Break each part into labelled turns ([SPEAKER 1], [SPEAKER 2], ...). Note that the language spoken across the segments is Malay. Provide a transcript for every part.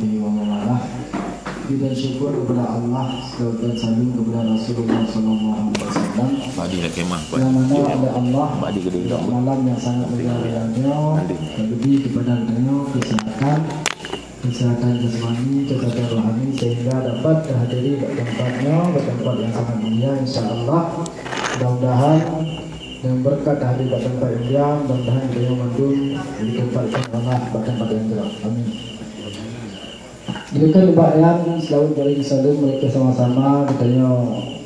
[SPEAKER 1] warahmatullahi wabarakatuh. Kita syukur kepada Allah dan salam kepada Rasulullah sallallahu alaihi wasallam. Yang mana oleh Allah malam yang sangat mulia-mulianya lebih kepada beliau kesehatan jasmani, kesehatan rohani sehingga dapat dihadiri di tempat yang sangat mulia insyaallah. Mudah-mudahan dengan berkat hadir di tempat yang mulia, mudah-mudahan beliau mandum ditempatkan Allah di tempat yang mulia. Amin. Jika yang selalu beri salam mereka sama-sama katanya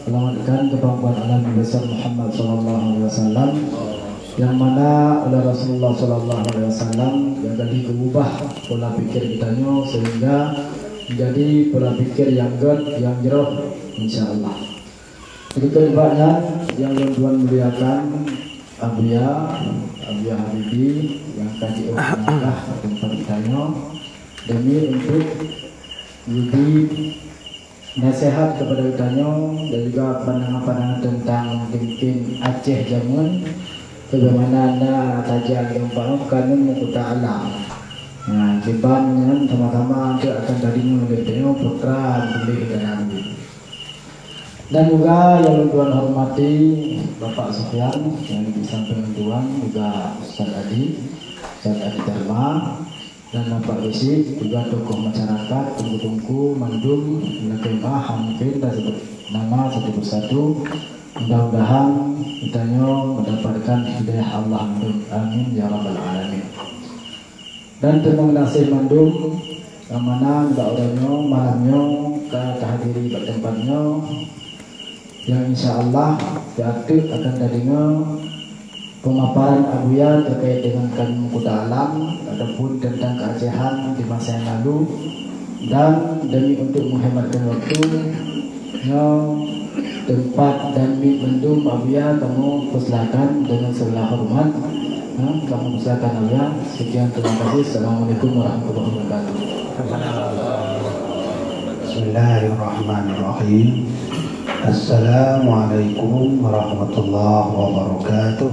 [SPEAKER 1] selamatkan kepada alam besar Muhammad sallallahu alaihi wasallam yang mana oleh Rasulullah sallallahu alaihi wasallam yang tadi berubah pola pikir kitanya sehingga menjadi pola pikir yang jauh insyaallah. Jika yang Tuhan muliakan Abuya Habibi yang tadi berangkat tempat kitanya demi untuk jadi nasihat kepada kitanya dan juga pandangan-pandangan tentang mungkin Aceh zaman bagaimana anda tajam yang kanun muka ta'ala. Nah, kibarnya sama-sama dia akan tadi mengenai putra boleh dan dan juga yang Tuhan hormati Bapak Sufyan yang di samping Tuhan juga Ustaz Adi Dharma dan Bapak Resi juga tokoh masyarakat tunggu-tunggu mandum menekemah hampir dan sebut nama satu persatu. Mudah-mudahan kita mendapatkan hidayah Allah mandum. Amin ya rabbal alamin. Dan terima kasih mandum yang mana orangnya malamnya kita hadiri pada tempatnya yang insyaallah diaktif akan tadinya pemaparan Abuya terkait dengan muka alam ataupun tentang keacehan di masa yang lalu. Dan demi untuk menghematkan waktu tempat dan mendum Abuya kamu persilakan dengan segala hormat. Kamu persilakan Abuya. Sekian, terima kasih. Assalamualaikum warahmatullahi wabarakatuh.
[SPEAKER 2] Bismillahirrahmanirrahim. Assalamualaikum warahmatullahi wabarakatuh.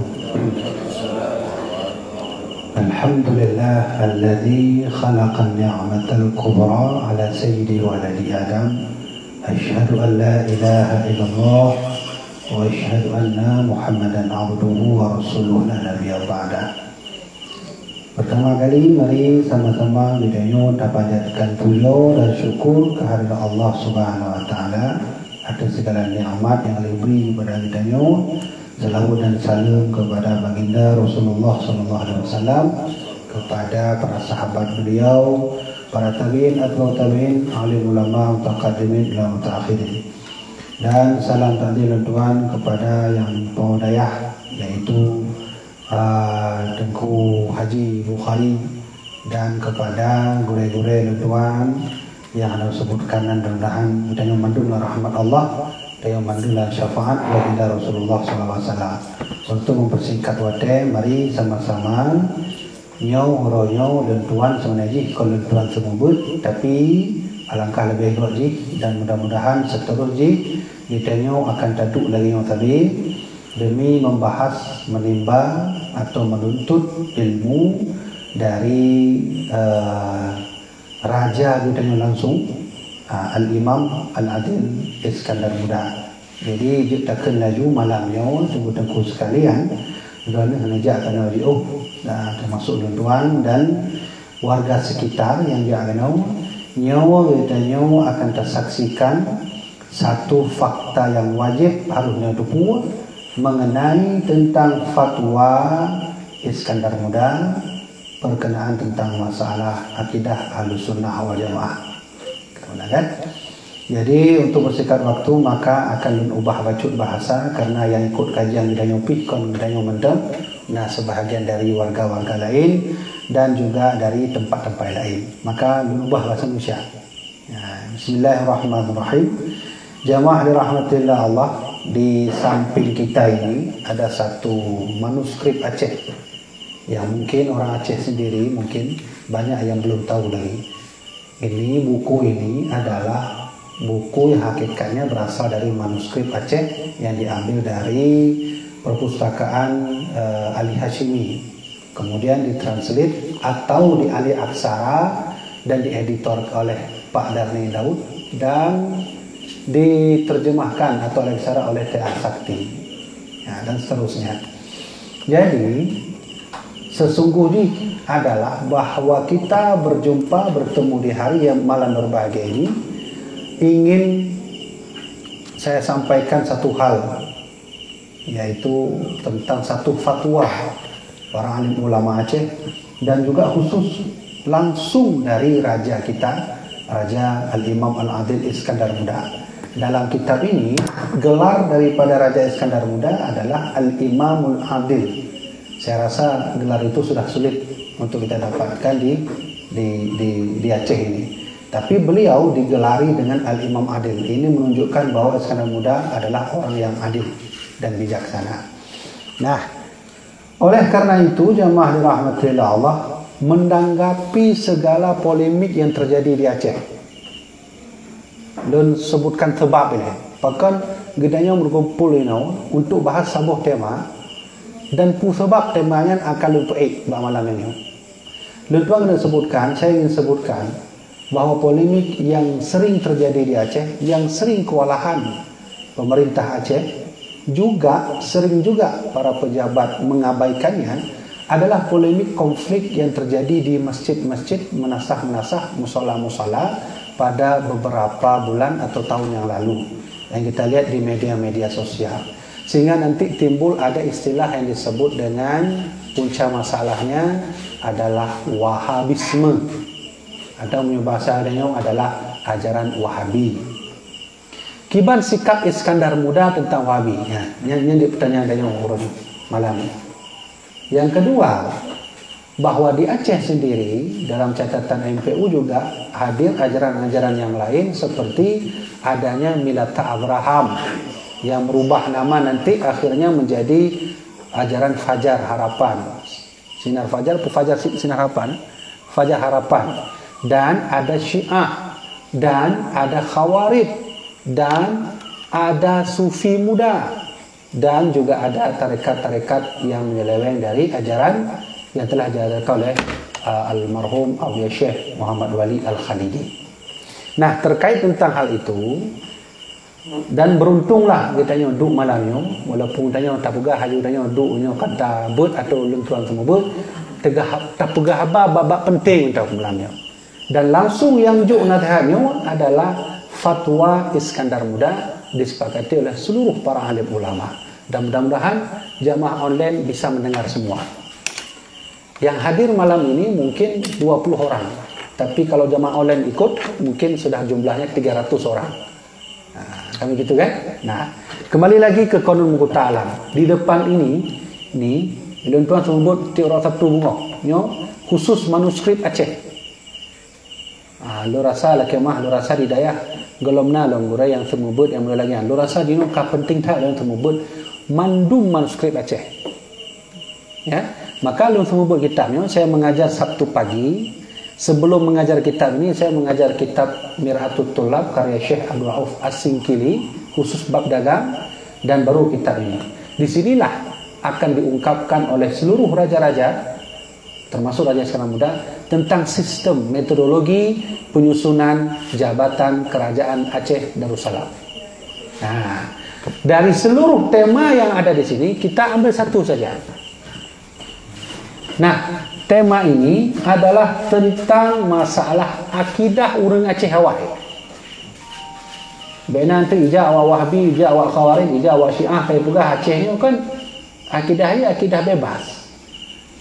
[SPEAKER 2] Alhamdulillah alladzi khalaqan ni'matal kubra ala sayyidi waladi Adam. Asyhadu an la ilaha illallah wa asyhadu anna Muhammadan abduhu wa rasuluhu la nabiyya ba'da. Pertama kali mari sama-sama kita panjatkan puja dan syukur kehadirat Allah Subhanahu wa taala atas segala nikmat yang diberi kepada kita. Salawat dan salam kepada baginda Rasulullah sallallahu alaihi wasallam, kepada para sahabat beliau, para tabi'in atba'ut tabi'in, alim ulama, mutaqaddimin ila mutaakhirin. Dan salam takdir Tuhan kepada yang pemudayah yaitu Tengku Haji Bukhari dan kepada gure-gure Tuhan yang anda sebutkan dan mudah-mudahan kita mandumlah rahmat Allah dan mandumlah syafaat baginda Rasulullah SAW. Untuk mempersingkat waktu, mari sama-sama nyau dan Tuhan sebenarnya kalau Tuhan sebut, tapi alangkah lebih baik dan mudah-mudahan seterusnya kita akan taduk lagi yang tadi demi membahas, menimba atau menuntut ilmu dari raja kita langsung, Al-Imam Al-Adil Iskandar Muda. Jadi kita akan laju malamnya tunggu-tunggu sekalian kerana sengaja akan radio termasuk tuan dan warga sekitar yang dia akan nyawa akan tersaksikan satu fakta yang wajib harusnya dibuat mengenai tentang fatwa Iskandar Muda berkenaan tentang masalah akidah Ahlussunnah wal Jamaah. Kan? Jadi untuk bersingkat waktu maka akan ubah bacut bahasa karena yang ikut kajian bidang pikon bidang mendem, nah sebahagian dari warga-warga lain dan juga dari tempat-tempat lain. Maka ubah bahasa Indonesia. Bismillahirrahmanirrahim. Jamaah dirahmatillah Allah, di samping kita ini ada satu manuskrip Aceh yang mungkin orang Aceh sendiri mungkin banyak yang belum tahu lagi. Buku ini adalah buku yang hakikatnya berasal dari manuskrip Aceh yang diambil dari perpustakaan Ali Hashimi, kemudian ditranslate atau dialih aksara dan dieditor oleh Pak Darni Daud dan diterjemahkan atau diksara oleh T.A. Sakti, ya, dan seterusnya. Jadi sesungguhnya adalah bahwa kita berjumpa bertemu di hari yang malam berbahagia ini, ingin saya sampaikan satu hal, yaitu tentang satu fatwa para alim ulama Aceh, dan juga khusus langsung dari raja kita, Raja Al-Imam Al-Adil Iskandar Muda. Dalam kitab ini, gelar daripada Raja Iskandar Muda adalah Al-Imamul Adil. Saya rasa gelar itu sudah sulit untuk kita dapatkan di Aceh ini. Tapi beliau digelari dengan Al-Imam Adil. Ini menunjukkan bahwa Iskandar Muda adalah orang yang adil dan bijaksana. Nah, oleh karena itu jamaah dirahmati Allah, menanggapi segala polemik yang terjadi di Aceh dan sebutkan sebab ini, bahkan gedanya berkumpul ini untuk bahas sebuah tema, dan sebab temanya akan lebih malam ini. Lupa kena sebutkan, saya ingin sebutkan bahwa polemik yang sering terjadi di Aceh, yang sering kewalahan pemerintah Aceh, juga sering juga para pejabat mengabaikannya, adalah polemik konflik yang terjadi di masjid-masjid, menasah-menasah musola-musola pada beberapa bulan atau tahun yang lalu, yang kita lihat di media-media sosial. Sehingga nanti timbul ada istilah yang disebut dengan punca masalahnya adalah Wahabisme, atau bahasa adanya adalah ajaran Wahabi. Kiban sikap Iskandar Muda tentang Wahabi, ya, yang pertanyaan adanya urut malam ini. Yang kedua, bahwa di Aceh sendiri dalam catatan MPU juga hadir ajaran-ajaran yang lain, seperti adanya Milata Abraham yang merubah nama nanti akhirnya menjadi ajaran Fajar Harapan, Sinar Fajar, Fajar Sinar Harapan, Fajar Harapan, dan ada Syiah, dan ada Khawarij, dan ada Sufi Muda, dan juga ada tarekat-tarekat yang menyeleweng dari ajaran yang telah diajarkan oleh almarhum Abu Syekh Muhammad Wali Al-Khalidi. Nah, terkait tentang hal itu, dan beruntunglah kita duk malamnya, walaupun tanya tak pegah haju tanya duknya kata bet atau lentuan semua bet, tak pegah bab penting untuk malamnya. Dan langsung yang juk nasihatnya adalah fatwa Iskandar Muda disepakati oleh seluruh para alim ulama, dan mudah-mudahan jamaah online bisa mendengar semua. Yang hadir malam ini mungkin 20 orang, tapi kalau jamaah online ikut mungkin sudah jumlahnya 300 orang. Nah, kami gitu kan? Nah, kembali lagi ke Qanun Muka Ta'alam. Di depan ini tuan sebut tiurah satu bunga, khusus manuskrip Aceh. Lo rasa lah kemah, lo rasa di daya gelomna longgura yang semubut yang mulai lagi. Lo rasa di ka penting tak yang semubut mandum manuskrip Aceh. Ya, maka lo semubut kitabnya. Saya mengajar Sabtu pagi. Sebelum mengajar kitab ini, saya mengajar kitab Mir'atut Tullab karya Syekh Abdul Rauf As-Singkili, khusus bab dagang, dan baru kitab ini. Disinilah akan diungkapkan oleh seluruh raja-raja, termasuk Raja Iskandar Muda, tentang sistem metodologi penyusunan jabatan kerajaan Aceh Darussalam. Nah, dari seluruh tema yang ada di sini, kita ambil satu saja. Nah, tema ini adalah tentang masalah akidah orang Aceh Hawai. Bena nanti ija awak Wahabi, ija awak Khawarij, ija awak Syiah, tapi juga Aceh ni kan akidahnya akidah bebas.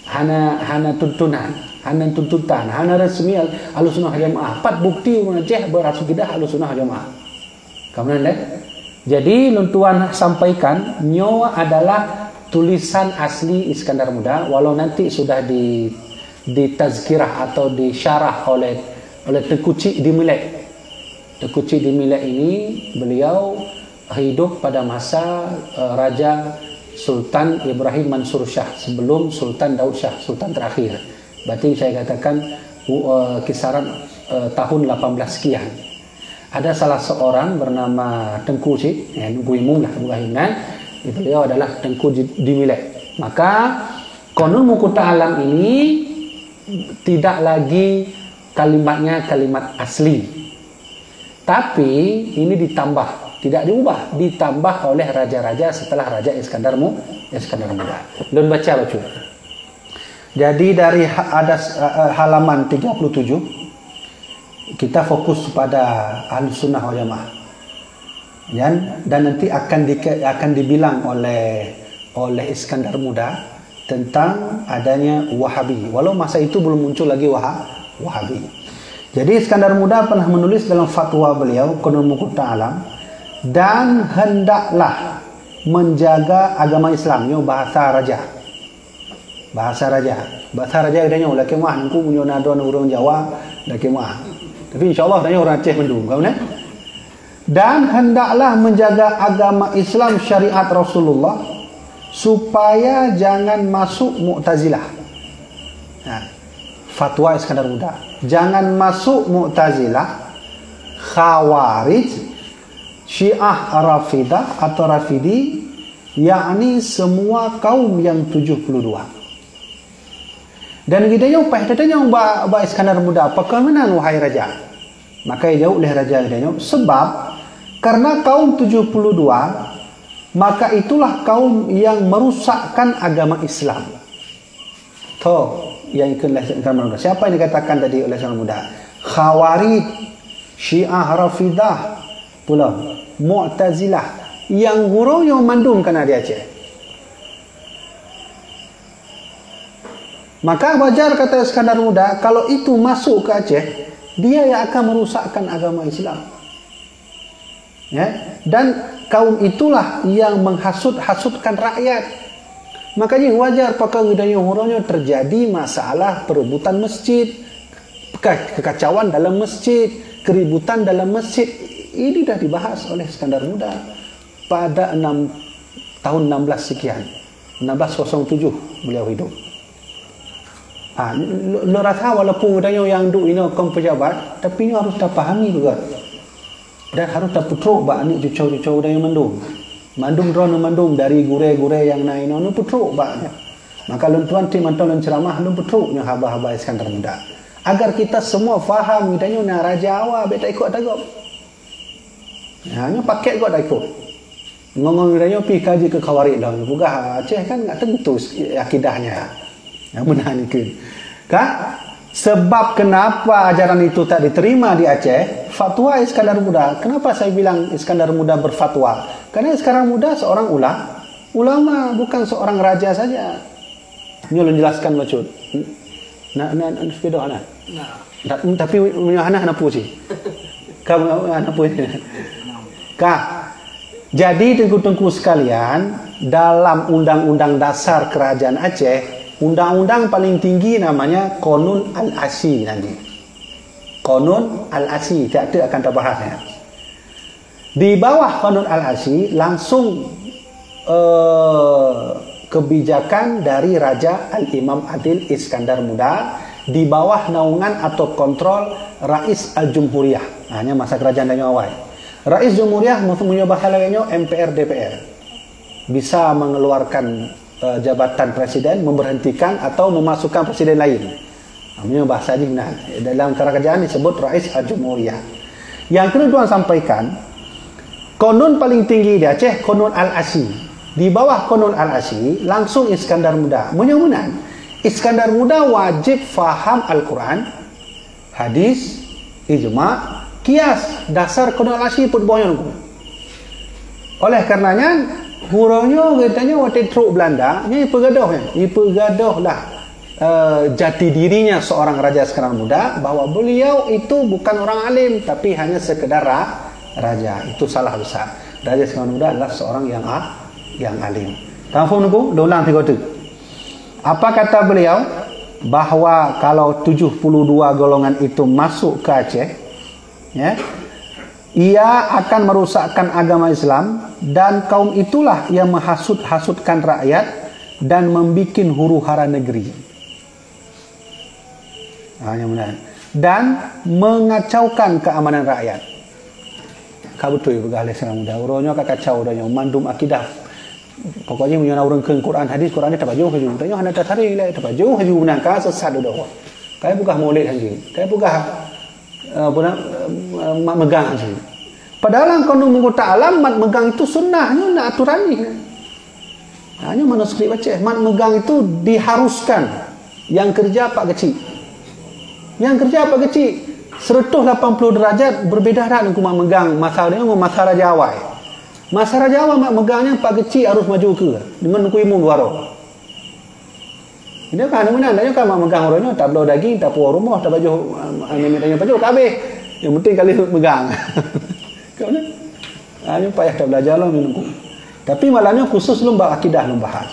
[SPEAKER 2] Hana tuntunan, hana tuntutan, hana resmi Ahlussunnah Jamaah. 4 bukti orang Aceh berakidah Ahlussunnah Jamaah. Kemudian jadi luntuan sampaikan nyo adalah tulisan asli Iskandar Muda, walau nanti sudah ditazkirah atau disyarah oleh Tengku Cik Dimilek. Tengku Cik Dimilek ini beliau hidup pada masa Raja Sultan Ibrahim Mansur Shah, sebelum Sultan Daud Shah, Sultan terakhir. Berarti saya katakan kisaran tahun 18 sekian. Ada salah seorang bernama Tengku Cik, Tengku Imum lah, beliau adalah Tengku Dimilek. Maka Qanun Muka Ta'alam ini tidak lagi kalimatnya kalimat asli. Tapi ini ditambah, tidak diubah, ditambah oleh raja-raja setelah Raja Iskandar Muda. Lun baca. Jadi dari halaman 37 kita fokus pada Ahlussunnah wal Jamaah. Dan nanti akan dibilang oleh Iskandar Muda tentang adanya Wahabi. Walau masa itu belum muncul lagi Wahabi. Jadi Iskandar Muda pernah menulis dalam fatwa beliau, Qanun Muqta Alam, dan hendaklah menjaga agama Islam. Ini bahasa raja. Bahasa raja adanya ulah kemah nangku punya nado orang Jawa dah kemah. Tapi insyaallah adanya orang Aceh mendung, kau ne? Dan hendaklah menjaga agama Islam syariat Rasulullah supaya jangan masuk Mu'tazilah. Nah, fatwa Iskandar Muda. Jangan masuk Mu'tazilah, Khawarij, Syiah Rafidah atau Rafidi, yakni semua kaum yang 72. Dan kita jauh tanya ba Iskandar Muda, apakah menang wahai raja? Maka jauh oleh raja kita sebab karena kaum 72 maka itulah kaum yang merusakkan agama Islam. Yang ikutlah siapa yang dikatakan tadi oleh Iskandar Muda? Khawarij, Syiah Rafidah, pula Mu'tazilah yang guru yang mandum kena di Aceh. Maka wajar kata Iskandar Muda kalau itu masuk ke Aceh, dia yang akan merusakkan agama Islam. Ya, dan kaum itulah yang menghasut-hasutkan rakyat. Makanya wajar pakai budaya huranya terjadi masalah perebutan masjid, kekacauan dalam masjid, keributan dalam masjid. Ini dah dibahas oleh Iskandar Muda pada tahun 16 sekian, 1607 beliau hidup. Lo rasa walaupun budaya yang duk ini kaum pejabat, tapi ini harus dah pahami juga. Dan harus dah putruk bak ni cucau-cucau budaya mandum drone mandum dari gure-gure yang naik nu putruk baknya. Maka lun tuan ti mantau lun ceramah lun putruknya haba-haba Iskandar Muda. Agar kita semua faham kitanya na raja awak beta ikut dagop. Hanya paket kau dah ikut. Ngomong kitanya pi kaji ke Khawarij dah. Bukan Aceh kan enggak tentu akidahnya. Yang benar ni kan. Kak, sebab kenapa ajaran itu tak diterima di Aceh, fatwa Iskandar Muda. Kenapa saya bilang Iskandar Muda berfatwa? Karena Iskandar Muda seorang ulama, bukan seorang raja saja. Ini lo jelaskan maksud. Nak sepeda anak. Tapi anak puji. Kamu anak puji. Kak. Jadi tengku-tengku sekalian, dalam undang-undang dasar kerajaan Aceh, undang-undang paling tinggi namanya Qanun Al-Asi nanti. Qanun Al-Asi, tidak akan terbahasnya. Di bawah Qanun Al-Asi langsung kebijakan dari Raja Al-Imam Adil Iskandar Muda di bawah naungan atau kontrol Rais Al-Jumhuriyah. Hanya masa kerajaan Danau Awai. Rais Jumhuriyah punya bahasa lainnya MPR DPR. Bisa mengeluarkan jabatan presiden, memberhentikan atau memasukkan presiden lain. Namanya bahasa ini benar. Dalam kerajaan disebut Rais Al-Jumhuriyah. Yang kedua Tuan sampaikan, Qanun paling tinggi di Aceh, Qanun Al-Asi. Di bawah Qanun Al-Asi, langsung Iskandar Muda. Mudah-mudahan, Iskandar Muda wajib faham Al-Quran, hadis, ijma', kias. Dasar Qanun Al-Asi pun bohong. Oleh karenanya, hurufnya katanya waktu truk Belanda, ini pergaduhlah jati dirinya seorang Raja Iskandar Muda, bahwa beliau itu bukan orang alim, tapi hanya sekedar raja. Itu salah besar. Raja Iskandar Muda adalah seorang yang alim. Tahu nunggu? Ulang 3 tu. Apa kata beliau? Bahwa kalau 72 golongan itu masuk ke Aceh, ya, ia akan merusakkan agama Islam, dan kaum itulah yang menghasut-hasutkan rakyat dan membuat huru hara negeri. Hanya benar. Dan mengacaukan keamanan rakyat. Kabutuy begalih Iskandar Muda. Urangnya kacau dah mandum akidah. Pokoknya punya orang ke Quran hadis, Quran ni tak baju haju. Tanya hana tak tarik lah, tak baju haju menangka sesat dah. Kayak bukan maulid haji. Kayak bukan mat megang haji. Padahal kalau mengkota alam mat megang itu sunnahnya nak aturan ni. Hanya manuskrip baca mat megang itu diharuskan. Yang kerja pak kecil. Yang kerja pak kecil 180 derajat berbeda dah dengan mat megang masa dia dengan masa Raja Awal. Masa Raja Awal mat megangnya pak kecil harus maju ke dengan ku imum waro. Ini kan mana dia kan mak megang orangnya tak belau daging tak puas rumah tak baju tanya baju kabeh. Yang penting kali megang. Kau ni hanya payah tak belajar lah minum. Tapi malamnya khusus lomba akidah membahas.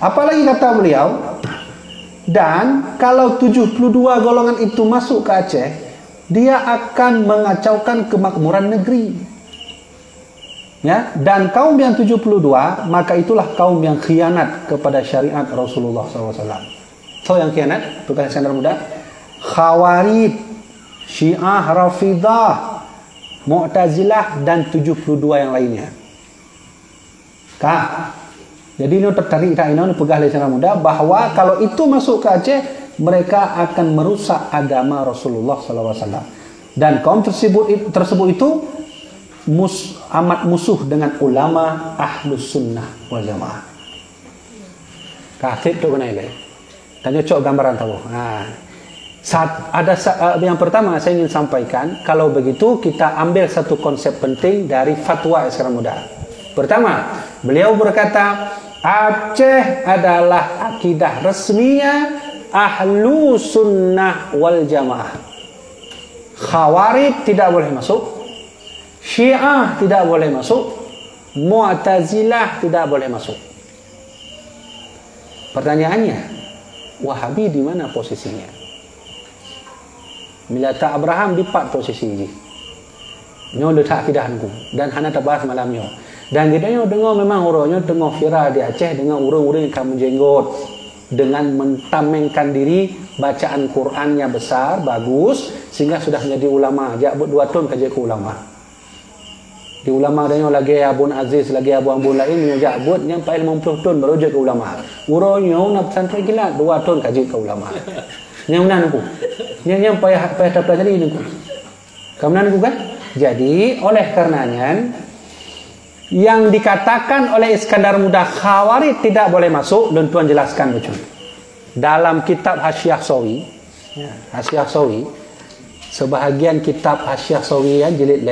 [SPEAKER 2] Apalagi kata beliau, dan kalau 72 golongan itu masuk ke Aceh, dia akan mengacaukan kemakmuran negeri. Ya, dan kaum yang 72, maka itulah kaum yang khianat kepada syariat Rasulullah SAW. So yang khianat, bukan sender muda, Khawarij, Syiah, Rafidah, Mu'tazilah dan 72 yang lainnya. Kah? Jadi ini tertarik tak ini pegah oleh sender muda bahawa kalau itu masuk ke Aceh, mereka akan merusak agama Rasulullah SAW. Dan kaum tersebut itu amat musuh dengan ulama Ahlus Sunnah wal Jamaah. Kasih tu kena ini. Tanya cok gambaran tahu. Yang pertama saya ingin sampaikan, kalau begitu kita ambil satu konsep penting dari fatwa sekarang muda. Pertama, beliau berkata Aceh adalah akidah resminya Ahlus Sunnah wal Jamaah. Khawarij tidak boleh masuk. Syiah tidak boleh masuk, Mu'tazilah tidak boleh masuk. Pertanyaannya, Wahabi di mana posisinya? Milata Abraham di 4 posisi ini. Nyo letak akidah aku dan hana terbahas malamnya. Dan kita dengar memang orangnya tengah viral di Aceh dengan orang-orang yang kamu jenggot dengan mentamengkan diri, bacaan Qurannya besar, bagus sehingga sudah menjadi ulama. Jak buat 2 tahun kerja ke ulama. Di ulama dia lagi Abun Aziz lagi Abu lain menyajak buat nyampai 50 tahun baru je ke ulama. Urangnya nak pesantren gila 2 tahun kaji ke ulama. Yang mana aku? Yang payah tak pelajari aku. Kemudian aku kan? Jadi oleh karenanya yang dikatakan oleh Iskandar Muda Khawarij tidak boleh masuk, dan tuan jelaskan betul. Dalam kitab Hasyiah Sawi, Hasyiah Sawi, sebahagian kitab Hasyiah Sawi yang jilid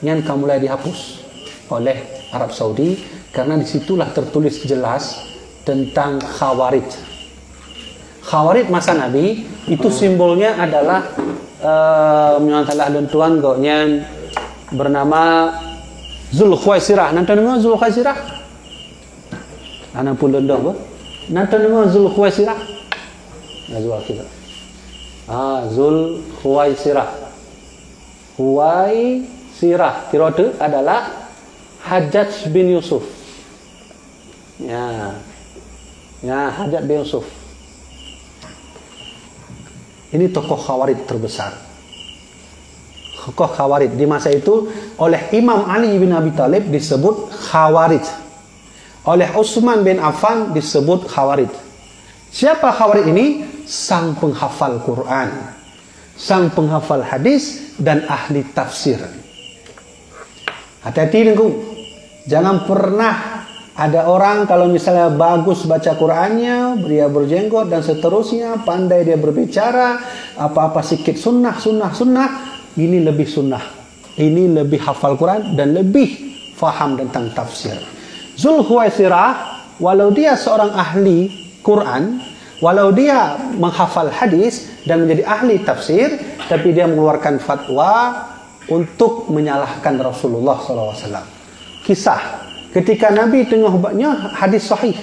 [SPEAKER 2] yang mulai dihapus oleh Arab Saudi karena disitulah tertulis jelas tentang Khawarij. Khawarij masa Nabi itu simbolnya adalah menyantalah dan tuan goknya bernama Zulkhuwaisirah. Nanti dengar Zulkhuwaisirah? Anak pun dendam apa? Nanti dengar Zulkhuwaisirah? Zulkhuwaisirah. Huwaisirah tirode adalah Hajjaj bin Yusuf. Ya, Hajjaj bin Yusuf. Ini tokoh Khawarij terbesar. Tokoh Khawarij di masa itu oleh Imam Ali bin Abi Thalib disebut Khawarij. Oleh Utsman bin Affan disebut Khawarij. Siapa Khawarij ini? Sang penghafal Quran, sang penghafal hadis dan ahli tafsir. Hati-hati dengan jangan pernah ada orang kalau misalnya bagus baca Qurannya, dia berjenggot dan seterusnya, pandai dia berbicara, apa-apa sikit sunnah, ini lebih sunnah, ini lebih hafal Quran dan lebih faham tentang tafsir. Zulkhuwaisirah, walau dia seorang ahli Quran, walau dia menghafal hadis dan menjadi ahli tafsir, tapi dia mengeluarkan fatwa untuk menyalahkan Rasulullah SAW. Kisah ketika Nabi tengah buatnya hadis sahih,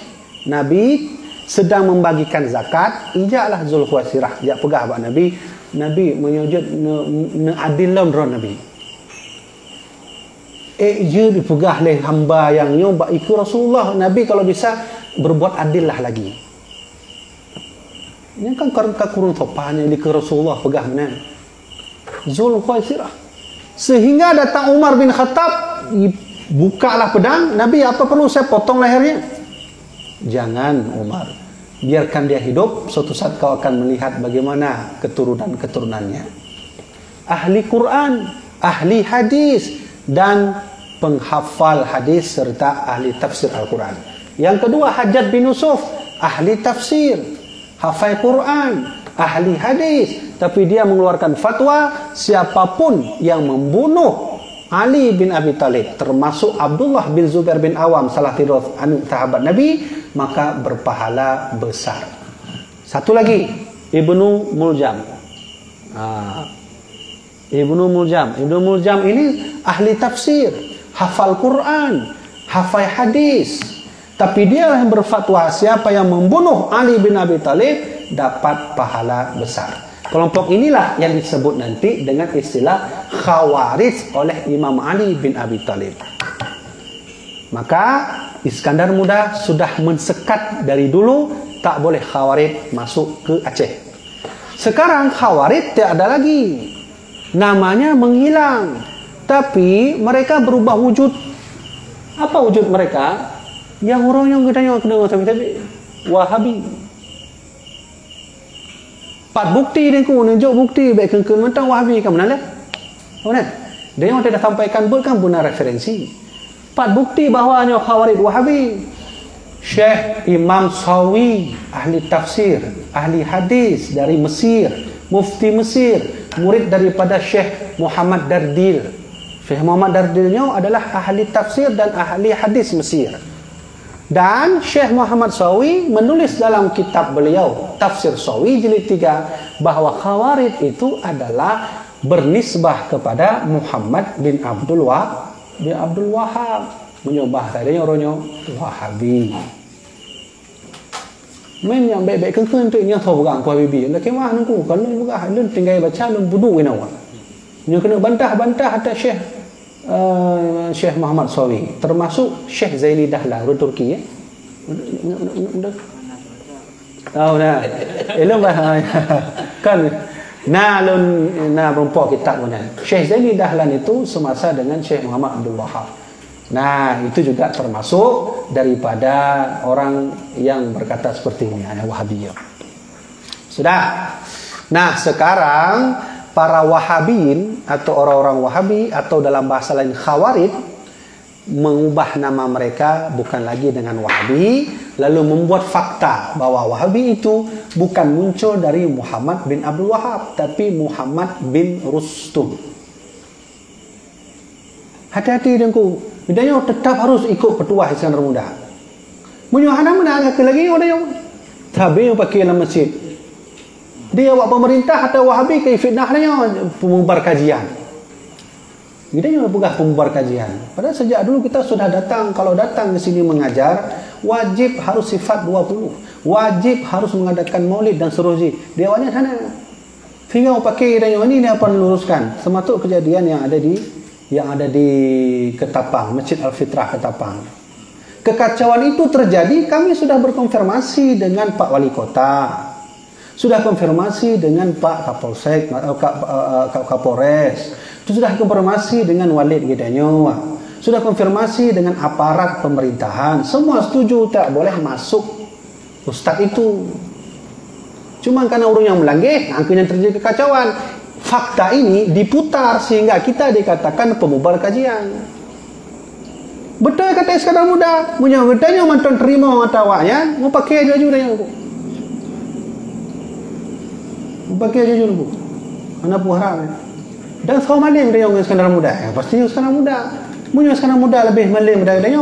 [SPEAKER 2] Nabi sedang membagikan zakat, ijaklah Zulkhuwaisirah, jak pegah buat Nabi menyujud adillam ron Nabi. Je dipegah oleh hamba yang nyoba ikut Rasulullah. Nabi kalau bisa berbuat adillah lagi. Ini kan kurang topanya di Rasulullah pegah mana? Zulkhuwaisirah. Sehingga datang Umar bin Khattab, bukalah pedang, Nabi apa perlu saya potong lehernya? Jangan Umar. biarkan dia hidup, suatu saat kau akan melihat bagaimana keturunan-keturunannya. Ahli Quran, ahli hadis, dan penghafal hadis serta ahli tafsir Al-Quran. Yang kedua, Hajjaj bin Yusuf, ahli tafsir, hafal Quran, ahli hadis, tapi dia mengeluarkan fatwa siapapun yang membunuh Ali bin Abi Talib, termasuk Abdullah bin Zubair bin Awam, salah tiga sahabat Nabi, maka berpahala besar. Satu lagi, Ibnu Muljam. Ibnu Muljam ini ahli tafsir, hafal Quran, hafal hadis, tapi dia yang berfatwa siapa yang membunuh Ali bin Abi Talib dapat pahala besar. Kelompok inilah yang disebut nanti dengan istilah Khawarij oleh Imam Ali bin Abi Talib. Maka Iskandar Muda sudah mensekat dari dulu tak boleh Khawarij masuk ke Aceh. Sekarang Khawarij tidak ada lagi, namanya menghilang, tapi mereka berubah wujud. Apa wujud mereka? Yang orang yang kena tapi Wahabi. 4 bukti dia ku nunjuk bukti baik kengkeng mentang Wahabi kan benar lah. Benar. Dia yang tidak sampaikan bukan benar referensi. 4 bukti bahawanya Khawarij Wahabi. Syekh Imam Sawi, ahli tafsir, ahli hadis dari Mesir, mufti Mesir, murid daripada Syekh Muhammad Dardil. Syekh Muhammad Dardilnya adalah ahli tafsir dan ahli hadis Mesir. Dan Syekh Muhammad Sawi menulis dalam kitab beliau Tafsir Sawi jilid 3 bahwa Khawarij itu adalah bernisbah kepada Muhammad bin Abdul Wahab. Menyubah tadinya orangnya Wahabi. Main yang baik-baik kengkeng tu yang tahu bukan aku Habibie. Nak kemah nunggu kalau bukan halun tinggal baca lun budu inawa. Yang kena bantah-bantah ada Syekh Muhammad Sawi, termasuk Syekh Zaini Dahlan dari Turki ya. Tahu dah. Elok kan. Lun berumpa kitab mana. Syekh Zaini Dahlan itu semasa dengan Syekh Muhammad Abdul Wahab. Itu juga termasuk daripada orang yang berkata seperti ini, Wahabiyah. Sudah. Sekarang para Wahabiin atau orang-orang Wahabi atau dalam bahasa lain Khawarij mengubah nama mereka bukan lagi dengan Wahabi, lalu membuat fakta bahwa Wahabi itu bukan muncul dari Muhammad bin Abdul Wahab tapi Muhammad bin Rustum. Hati-hati dengku, bedanya tetap harus ikut petuah Iskandar Muda. Menyuhana mana ke lagi orang yang tabi yang pakai dalam masjid. Dia buat pemerintah atau Wahabi ke fitnahnya pembubar kajian. Dia yang pegah pembubar kajian. Padahal sejak dulu kita sudah datang, kalau datang ke sini mengajar, wajib harus sifat 20. Wajib harus mengadakan maulid dan seterusnya. Dia awalnya sana. Sehingga pakai dan yang ini apa meluruskan. Sematuk kejadian yang ada di Ketapang, Masjid Al-Fitrah Ketapang. Kekacauan itu terjadi, kami sudah berkonfirmasi dengan Pak Wali Kota. Sudah konfirmasi dengan Pak Kapolsek, Kapolres. Sudah konfirmasi dengan Walid Gidanyo. Sudah konfirmasi dengan aparat pemerintahan. Semua setuju tak boleh masuk ustaz itu. Cuma karena orang yang melanggar, akhirnya terjadi kekacauan. Fakta ini diputar sehingga kita dikatakan pemubar kajian. Betul kata Iskandar Muda. Punya bertanya mantan terima matawaknya, mau pakai baju dia aku. Pakai aja dulu, anak puharap. Dan kau malim dia yang Iskandar Muda. Pasti Iskandar Muda. Punya Iskandar Muda lebih malim dari dia.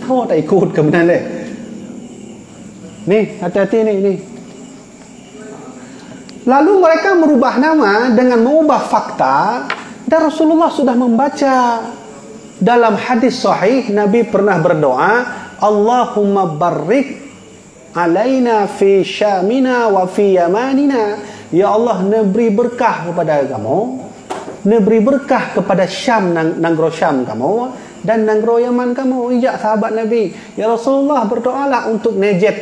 [SPEAKER 2] Tahu tak ikut ke mana le? Nih, hati-hati nih. Lalu mereka merubah nama dengan mengubah fakta. Dan Rasulullah sudah membaca dalam hadis sahih, Nabi pernah berdoa, Allahumma barik alaina fi syamina wa fi yamanina. Ya Allah, beri berkah kepada kamu, beri berkah kepada Syam, nanggro Syam kamu, dan nanggro Yaman kamu. Ijak sahabat Nabi, ya Rasulullah, berdoalah untuk Najd,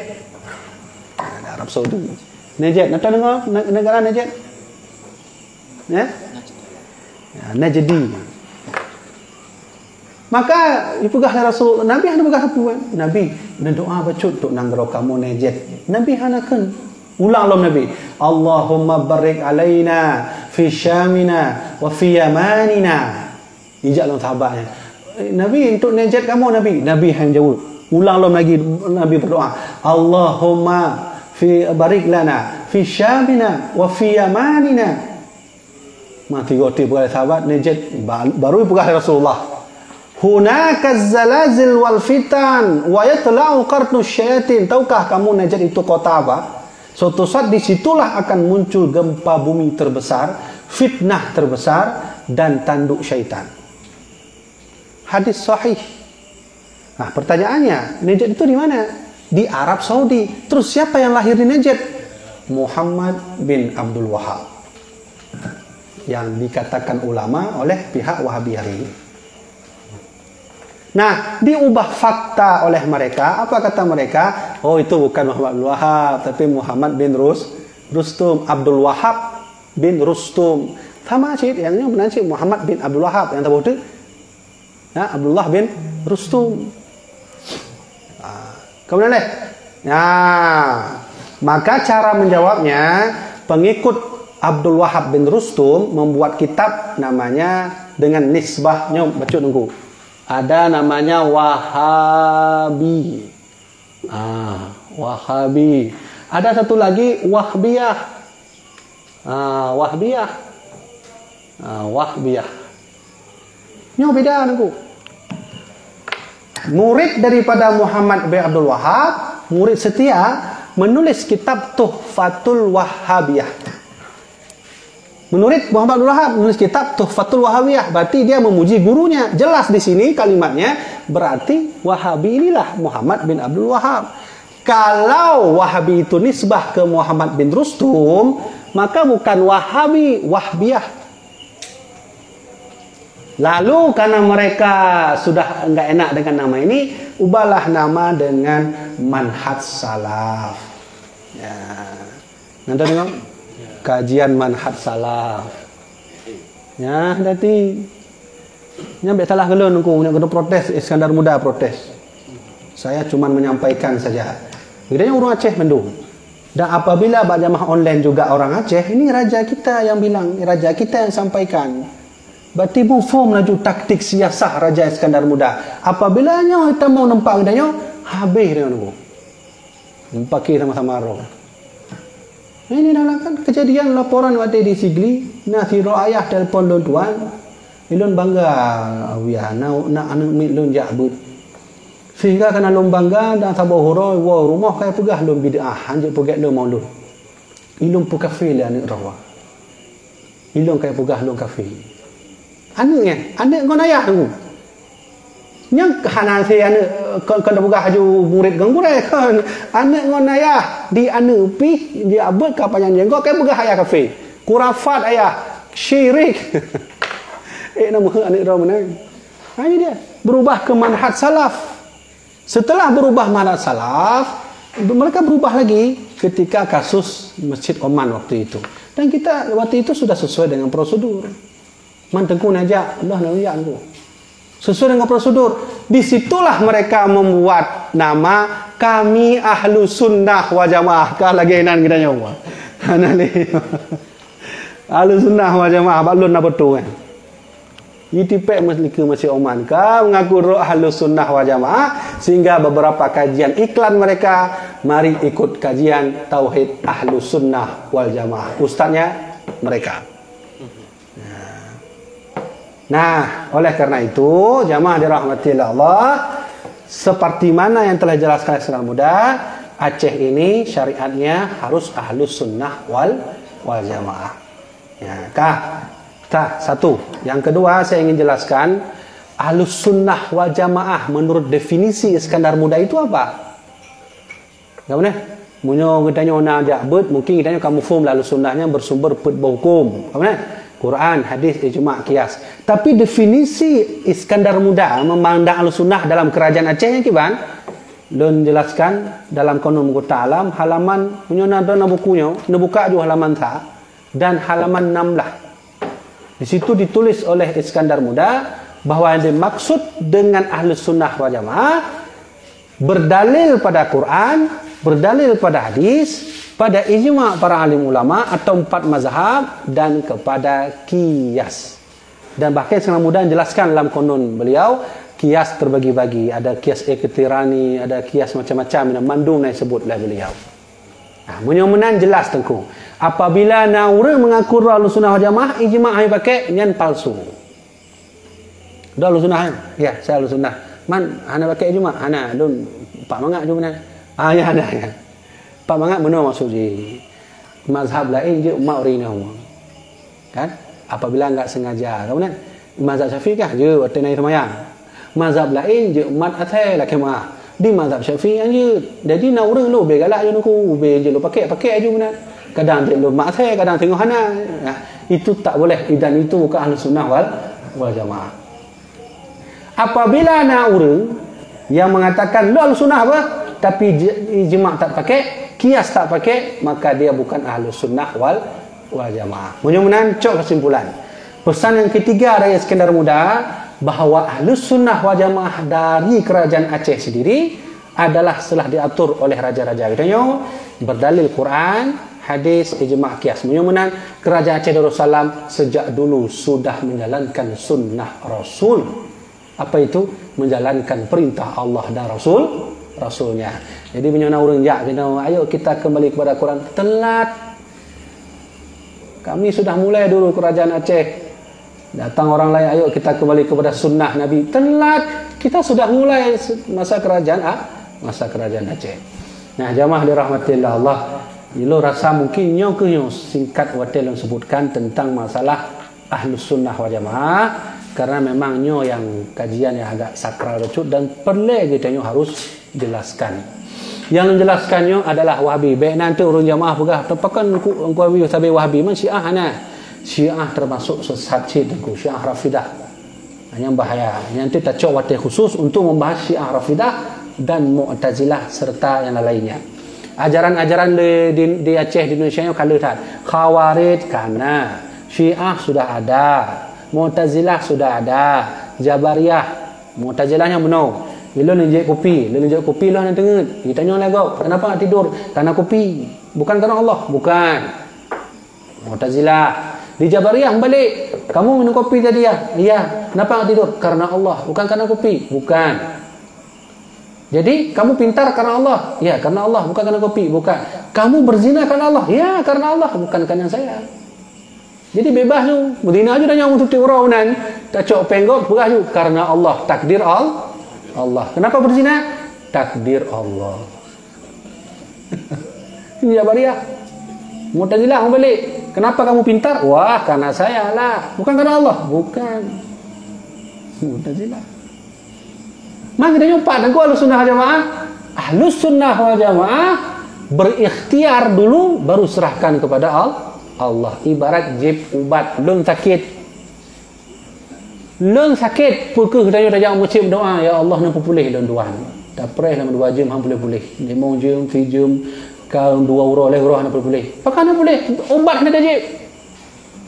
[SPEAKER 2] Arab Saudi. Najd, nak tahu negara Najd? Najdi. Maka ipugah Rasul Nabi hana pegah apa? Nabi doa bacut tok nang gero kamu nejet. Nabi hanakeun. Ulang lom Nabi. Allahumma barik alaina fi syamina wa fi yamanina. Ijak lom sahabatnya. Nabi untuk nejet kamu Nabi hang jawab. Ulang lom lagi Nabi berdoa. Allahumma barik lana fi syamina wa fi yamanina. Mati goti pegah sahabat nejet baru pegah Rasulullah. Hunaka zalazil wal fitan wa yatla'u qarnu syayatin. Tahukah kamu Najd itu kota apa? Suatu saat disitulah akan muncul gempa bumi terbesar, fitnah terbesar, dan tanduk syaitan. Hadis sahih. Nah, pertanyaannya, Najd itu di mana? Di Arab Saudi. Terus siapa yang lahir di Najd? Muhammad bin Abdul Wahab, yang dikatakan ulama oleh pihak Wahabi hari ini. Nah, diubah fakta oleh mereka. Apa kata mereka? Oh, itu bukan Muhammad bin Wahab, tapi Muhammad bin Rustum. Abdul Wahab bin Rustum. Sama sih, yang benar sih Muhammad bin Abdul Wahab. Yang tahu itu? Nah, Abdullah bin Rustum. Kemudian deh. Nah, maka cara menjawabnya, pengikut Abdul Wahab bin Rustum membuat kitab namanya dengan nisbahnya, baca nunggu. Ada namanya Wahabi. Wahabi. Ada satu lagi Wahbiyah. Wahbiyah. Wahbiyah. Ini beda nunggu. Murid daripada Muhammad bin Abdul Wahab, murid setia, menulis kitab Tuhfatul Wahabiyah. Menurut Muhammad bin Wahab menulis kitab Tuhfatul Wahabiyah, berarti dia memuji gurunya. Jelas di sini kalimatnya, berarti Wahabi inilah Muhammad bin Abdul Wahab. Kalau Wahabi itu nisbah ke Muhammad bin Rustum, maka bukan Wahabi, Wahbiyah. Lalu karena mereka sudah enggak enak dengan nama ini, ubahlah nama dengan Manhaj Salaf. Ya. Nanti tengok kajian Manhaj Salaf. Ya, nanti nyampe salah kelon aku kena protes. Iskandar Muda protes. Saya cuma menyampaikan saja. Bedanya orang Aceh mendung. Dan apabila jamaah online juga orang Aceh, ini raja kita yang bilang, raja kita yang sampaikan. Berarti form laju taktik siasah Raja Iskandar Muda. Apabila kita mau nampak bedanya, habis dia nunggu. Pakai sama-sama roh. Ini adalah kan kejadian laporan waktu di Sigli, Nasiro ayah telefon lon tuan, ilun bangga awia nak anu milun jabut. Sehingga kena lon bangga dan sabah horo rumah kayak pegah lon bid'ah, anjir pegah lon maulud. Ilun pu kafe le anak rawa. Ilun kayak pegah lon kafe. Anak ngon ayah tu. Yang hana si anak kena pegah haju murid ganggurai kan. Anak ngon ayah di anak pi dia abot kapan yang jengkok kayak pegah ayah kafe. Kurafat ayah, syirik. Nama anak rawa mana? Ini dia berubah ke manhaj salaf. Setelah berubah manhaj salaf, mereka berubah lagi ketika kasus Masjid Oman waktu itu. Dan kita waktu itu sudah sesuai dengan prosedur. Mantengku najak, Allah nawian tu. Sesuai dengan prosedur. Disitulah mereka membuat nama kami ahlu sunnah wa jamaah. Kah lagi enan kita nyawa. Ahlu sunnah wa jamaah. Baklun nak betul kan. Itipek Masjid Oman kah mengaku roh ahlu sunnah wa jamaah. Sehingga beberapa kajian iklan mereka, mari ikut kajian Tauhid ahlu sunnah wal jamaah. Ustaznya mereka. Nah, oleh karena itu, jamaah dirahmati Allah, seperti mana yang telah jelaskan Iskandar Muda, Aceh ini syariatnya harus ahlus sunnah wal jamaah. Ya, satu. Yang kedua saya ingin jelaskan, ahlus sunnah wal jamaah menurut definisi Iskandar Muda itu apa? Gimana? Munyo kita nyona jabut, mungkin kita kamu faham lalu sunnahnya bersumber hukum. Gimana? Quran, hadis, ijma', qiyas. Tapi definisi Iskandar Muda memandang al-sunnah dalam kerajaan Aceh yang kiban, don jelaskan dalam Qanun Muqta Alam halaman punya ada bukunya, buka juga halaman dan halaman 16. Di situ ditulis oleh Iskandar Muda
[SPEAKER 3] bahawa yang dimaksud dengan Ahlus Sunnah wal Jamaah berdalil pada Quran, berdalil pada hadis, pada ijma' para alim ulama atau 4 mazhab dan kepada qiyas. Dan bahkan Sayyidina Muda jelaskan dalam konun beliau, qiyas terbagi-bagi, ada qiyas iktirani, ada qiyas macam-macam, mandum yang sebut oleh beliau. Menyomenan jelas tengku. Apabila orang mengaku Ahlus Sunnah wal Jamaah, ijma' yang pakai yang palsu. Dah Ahlus Sunnah ya, saya Ahlus Sunnah. Man ana pakai ijma', ana lun Pak Mangak je benar. Ya ada ya. Pak Mangak benar maksud je. Mazhab lain je umat orang ni. Kan? Apabila enggak sengaja, kemudian mazhab Syafi'i kah je waktu naik semayang. Mazhab lain je umat atai lah kemah. Di mazhab Syafi'i je. Jadi nak orang lu be galak je nuku, be je lu pakai aje benar. Kadang dia lu mak atai, kadang tengok hana. Itu tak boleh, dan itu bukan Ahlus Sunnah wal Jamaah. Apabila nak orang yang mengatakan lu Ahlus Sunnah apa, tapi ijma' tak pakai, qiyas tak pakai, maka dia bukan Ahlus Sunnah wal Jamaah. Mudah-mudahan cok kesimpulan. Pesan yang ketiga dari Iskandar Muda, bahawa Ahlus Sunnah wal Jamaah dari kerajaan Aceh sendiri adalah setelah diatur oleh raja-raja kita berdalil Quran, hadis, ijma', qiyas. Mudah-mudahan kerajaan Aceh Darussalam sejak dulu sudah menjalankan sunnah Rasul. Apa itu? Menjalankan perintah Allah dan Rasulnya. Jadi menyana orang jak, ayo kita kembali kepada Quran. Telat. Kami sudah mulai dulu kerajaan Aceh. Datang orang lain, ayo kita kembali kepada sunnah Nabi. Telat. Kita sudah mulai masa kerajaan Aceh. Nah, jamaah dirahmatillah Allah. Lo rasa mungkin nyo singkat watel yang sebutkan tentang masalah Ahlus Sunnah wal Jamaah. Karena memang nyo yang kajian yang agak sakral recut dan perlu kita nyo harus jelaskan. Yang menjelaskannya adalah Wahabi. Baik nanti urun jamaah pegah. Tepakan Wahabi sabi Wahabi man Syiah ana. Syiah termasuk sesat citku, Syiah Rafidah. Yang bahaya. Nanti tak cok waktu khusus untuk membahas Syiah Rafidah dan Mu'tazilah serta yang lainnya. Ajaran-ajaran di Aceh di Indonesia yang kalau tak Khawarij karena Syiah sudah ada, Mu'tazilah sudah ada, Jabariyah, Mu'tazilah yang benar. Bila ninjek kopi lah nak tengok. Dia tanya lagi, kenapa nak tidur? Karena kopi. Bukan karena Allah, bukan. Mu'tazilah. Di Jabariyah balik, kamu minum kopi tadi ya? Iya. Kenapa nak tidur? Karena Allah, bukan karena kopi, bukan. Jadi kamu pintar karena Allah? Ya, karena Allah, bukan karena kopi, bukan. Kamu berzina karena Allah? Ya, karena Allah, bukan karena saya. Jadi bebas tu. Berzina aja dah nyamuk tuti orang nan. Tak cok penggok, bebas tu karena Allah, takdir Allah. Kenapa berzina? Takdir Allah. Ini Jabariyah. Mu'tazilah kamu balik. Kenapa kamu pintar? Wah, karena saya lah. Bukan karena Allah. Bukan. Mu'tazilah. Maka kita jumpa dengan Ahlus Sunnah wal Jamaah. Ahlus Sunnah wal Jamaah berikhtiar dulu, baru serahkan kepada Allah. Ibarat jib ubat. Lung sakit. Pukul kita jangan mucim doa. Ya Allah, nak pulih dan tuan. Tak perih dalam 2 jam, boleh pulih. 5 jam, 3 jam. Kalau 2 urah leh urah nak pulih. Pakai nak pulih. Ubat kena jib.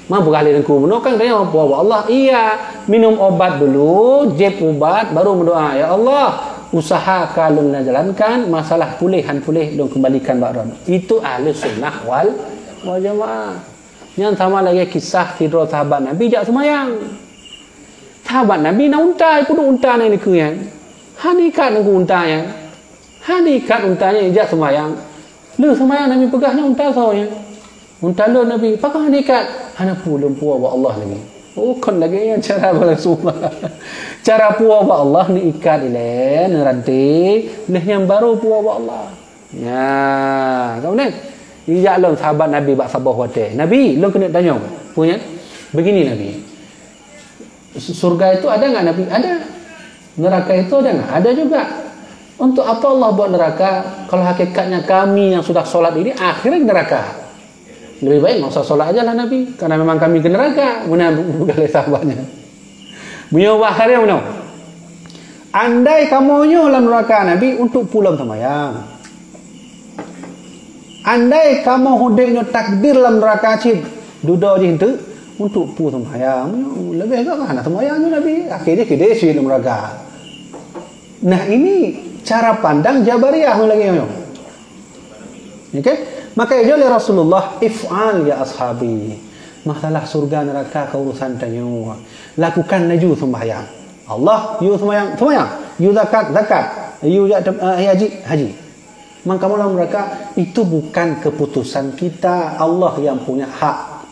[SPEAKER 3] Mampu kali dengku menokang tanya apa Allah? Iya, minum obat dulu, jeb ubat baru berdoa. Ya Allah, usaha kalau nak jalankan masalah pulih dan kembalikan badan. Itu Ahlus Sunnah wal Jamaah. Yang sama lagi kisah tidur sahabat Nabi jak semayang. Sahabat Nabi nak unta, kudu unta ni kuyan. Hanikat nak unta yang. Hanikat untanya jak semayang. Lu semayang Nabi pegahnya unta soalnya. Unta lu Nabi pakai hanikat. Hana pulang puas wa Allah lagi. Bukan lagi yang cara bersumpah. Cara puas wa Allah ni ikat ile, ni rantai, ni yang baru puas wa Allah. Ya, kemudian ijak long sahabat Nabi bak sabah hotel. Nabi, long kena tanya. Punya begini Nabi. Surga itu ada enggak Nabi? Ada. Neraka itu ada enggak? Ada juga. Untuk apa Allah buat neraka? Kalau hakikatnya kami yang sudah solat ini akhirnya neraka. Lebih baik enggak usah solat aja lah Nabi, karena memang kami ke neraka. Mana bukan sahabatnya. Bunyi baharnya mana? Andai kamu dalam neraka Nabi untuk pulang semayang. Andai kamu hudiknya takdir dalam neraka cip, duduk je itu untuk pu sembahyang lebih agak kan sembahyang tu Nabi akhirnya kedai sih mereka. Nah ini cara pandang Jabariyah lagi yo. Okey, maka ya oleh Rasulullah if'al ya ashabi. Masalah surga neraka keurusan tanya. Lakukan laju sembahyang. Allah you sembahyang, you zakat, you haji. Maka malam mereka itu bukan keputusan kita, Allah yang punya hak.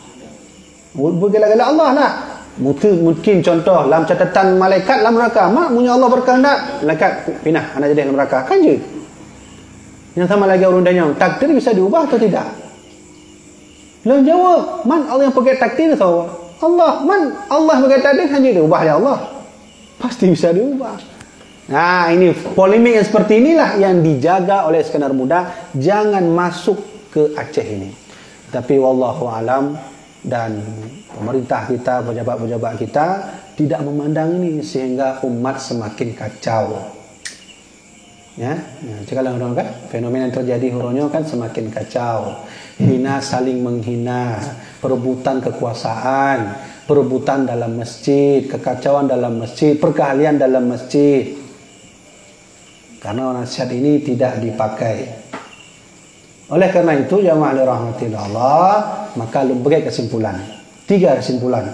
[SPEAKER 3] Bergala-gala Allah lah. Mungkin contoh dalam catatan malaikat dalam neraka, mak punya Allah berkehendak malaikat pindah anak jadi dalam neraka kan je. Yang sama lagi orang tanya takdir bisa diubah atau tidak? Lalu jawab man Allah yang pakai takdir atau Allah man Allah pakai takdir hanya diubah ya Allah pasti bisa diubah. Nah ini polemik yang seperti inilah yang dijaga oleh Iskandar Muda, jangan masuk ke Aceh ini. Tapi wallahu alam dan pemerintah kita, pejabat-pejabat kita tidak memandang ini sehingga umat semakin kacau. Ya, sekarang orang kan fenomena yang terjadi hurunya kan semakin kacau. Hina saling menghina, perebutan kekuasaan, perebutan dalam masjid, kekacauan dalam masjid, perkahlian dalam masjid. Karena nasihat ini tidak dipakai. Oleh karena itu jamaah dirahmatillah Allah, maka berbagai kesimpulan. 3 kesimpulan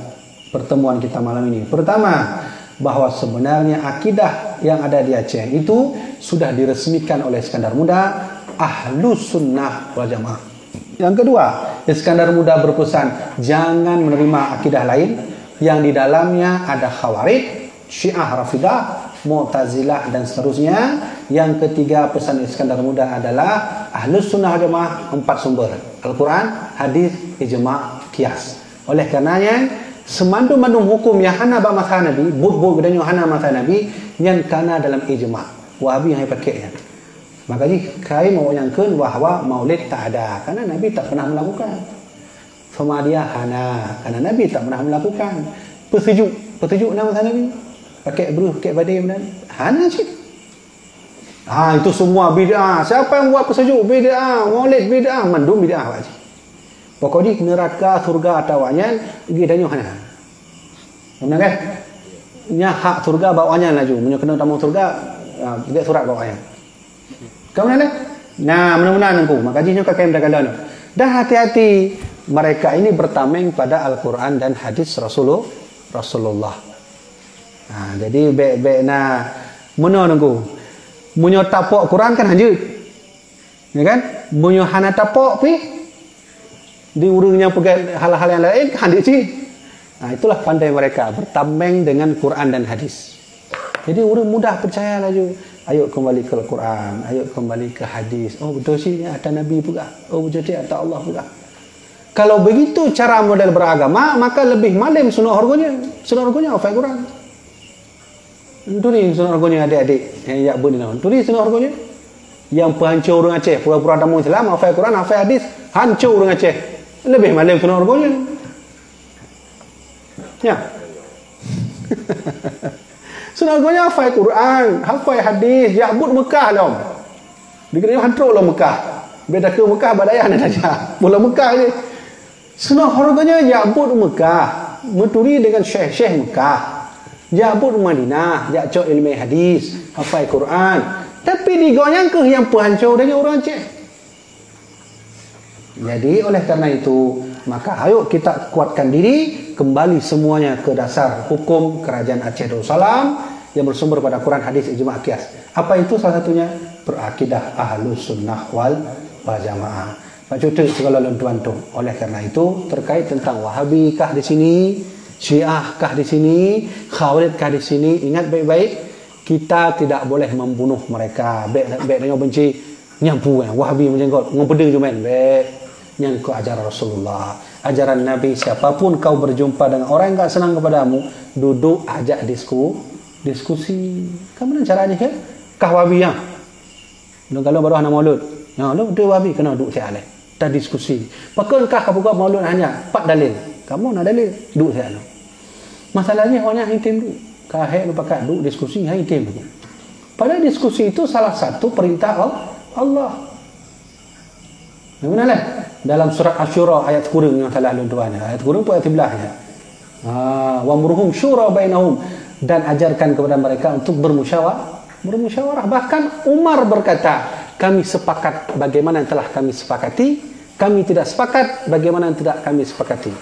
[SPEAKER 3] pertemuan kita malam ini. Pertama, bahwa sebenarnya akidah yang ada di Aceh itu sudah diresmikan oleh Iskandar Muda Ahlus Sunnah wal Jamaah. Yang kedua, Iskandar Muda berpesan jangan menerima akidah lain yang di dalamnya ada Khawarij, Syiah Rafidah, Mu'tazilah dan seterusnya. Yang ketiga, pesan Iskandar Muda adalah Ahlus Sunnah wal Jamaah 4 sumber, Al-Quran, hadis, ijma', qiyas. Oleh karenanya semandum-mandum hukum yang hana ba mazhab Nabi, bud-bud gedanyo hana mazhab Nabi yang kana dalam ijma'. Wahabi yang pakainya. Maka kai mau nyangkeun bahwa maulid tak ada karena Nabi tak pernah melakukan. Dia hana karena Nabi tak pernah melakukan. Petunjuk nama mazhab Nabi. Pakai bruh, pakai badai benar. Hana sih. Itu semua bid'ah. Siapa yang buat pesejuk bid'ah, maulid bid'ah, mandum bid'ah pak cik. Pokoknya neraka, surga atau awanyan gidanya hana. Benar kan? Nya hak surga bawanya laju. Punya kena tamu surga, tidak surat bawanya. Kamu mana? Nah, mudah-mudahan engkau. Maka jinya kakek berkata dan hati-hati mereka ini bertameng pada Al-Quran dan hadis Rasulullah. Nah, jadi baik-baik na mana engkau. Munyo tapok Quran kan hanjut. Ya kan? Munyo hana tapok pi di urungnya pegang hal-hal yang lain kan sih. Nah, itulah pandai mereka bertameng dengan Quran dan hadis. Jadi orang mudah percaya laju. Ayo kembali ke Al-Quran, ayo kembali ke hadis. Oh betul sih ada Nabi juga. Oh betul sih ada Allah juga. Kalau begitu cara model beragama, maka lebih malim sunnah harganya. Sunnah harganya apa Quran? Turi sunnah harganya adik-adik yang ya budi naon. Turi sunnah harganya yang penghancur orang Aceh, pura-pura tamu Islam, apa Quran, apa hadis, hancur orang Aceh. Lebih malam sunnah harganya. Ya. Sunnah harganya hafal Quran, hafal hadis, ya'bud Mekah dong. Dikira hancur lah Mekah. Beda ke Mekah badayah nak saja. Bola Mekah je. Sunnah harganya ya'bud Mekah, meturi dengan syekh-syekh Mekah. Ya'bud Madinah, ya'cok ilmu hadis, hafal Quran. Tapi digoyang ke yang penghancur dengan orang Aceh. Jadi oleh karena itu, maka ayo kita kuatkan diri, kembali semuanya ke dasar hukum kerajaan Aceh Darussalam yang bersumber pada Quran, hadis, ijma', qiyas. Apa itu salah satunya? Berakidah Ahlus Sunnah wal Jamaah. Pak Cuti segala lentuan tu. Oleh karena itu terkait tentang Wahabi kah di sini, Syiah kah di sini, Khawarij kah di sini, ingat baik-baik, kita tidak boleh membunuh mereka. Baik-baiknya benci nyampu Wahabi menjenggot, ngopedeng jumen baik. Yang ke ajaran Rasulullah, ajaran Nabi. Siapapun kau berjumpa dengan orang yang tak senang kepadamu, duduk ajak diskusi. Kamu caranya ke? Kah Wahabi yang? Kalau baru anak maulud, ya lu betul Wahabi kena duduk saya alih. Kita diskusi. Pakon kah kau buka maulud hanya 4 dalil. Kamu nak dalil? Duduk saya alih. Masalahnya hanya intim dulu. Kah lu pakai duduk diskusi hanya intim saja. Padahal diskusi itu salah satu perintah Allah. Benar lah. dalam surat Asy-Syura ayat kurang yang salah tuan-tuan. Ayat kurang pun ayat belahnya. Wa murhum syura bainahum, dan ajarkan kepada mereka untuk bermusyawarah. Bahkan Umar berkata, kami sepakat bagaimana yang telah kami sepakati, kami tidak sepakat bagaimana yang tidak kami sepakati.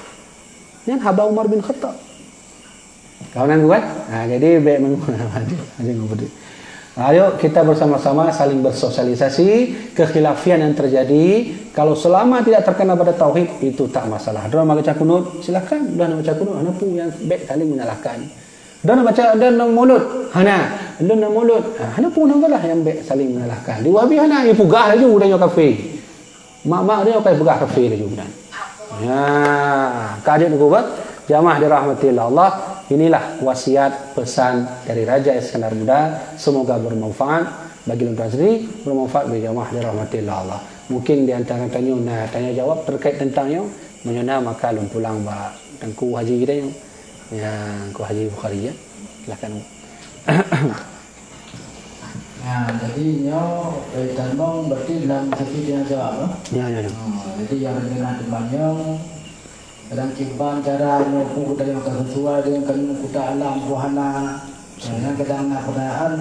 [SPEAKER 3] Ini haba Umar bin Khattab. Kawanan bukan? Jadi baik ayo kita bersama-sama saling bersosialisasi kekhilafian yang terjadi. Kalau selama tidak terkena pada tauhid, itu tak masalah. Dia nak baca kunut, silakan. Dia nak baca kunut, hana pun yang baik saling menyalahkan. Dia nak baca, dia nak mulut, dia nak mulut, hana pun lah yang baik saling menyalahkan. Di Wahabi hana ia pugah lagi udahnya kafir. Mak dia pakai pugah kafir lagi udah. Ya, kajian kubat jamaah dirahmati Allah. Inilah wasiat pesan dari Raja Iskandar Muda. Semoga bermanfaat bagi tuan sendiri, bermanfaat bagi jamaah dirahmati Allah. Mungkin di antara tanya jawab terkait tentangnya, menyana maka pulang ba Tengku Haji kita yang Tengku Haji Bukhari ya. Silakan.
[SPEAKER 1] Nah, jadi kaitan mong berarti dalam satu dia jawab.
[SPEAKER 3] Ya.
[SPEAKER 1] Jadi yang dengan temannya dalam kiban cara mengukur dari yang sesuai dengan kan kuda alam wahana yang kadang perayaan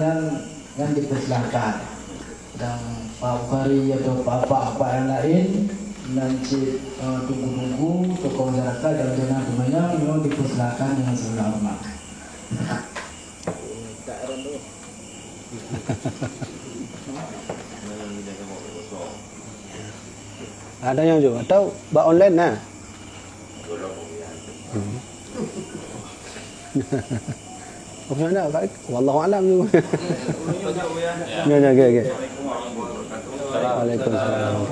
[SPEAKER 1] yang dipersilakan dan Pak Bukhari atau apa yang lain nanti tunggu tokoh masyarakat dan dengan temannya yang dipersilakan dengan segala hormat.
[SPEAKER 3] Ada yang juga atau ba online nah. Apa nak baik? Wallahu alam juga. Ya. Okey. Waalaikumsalam.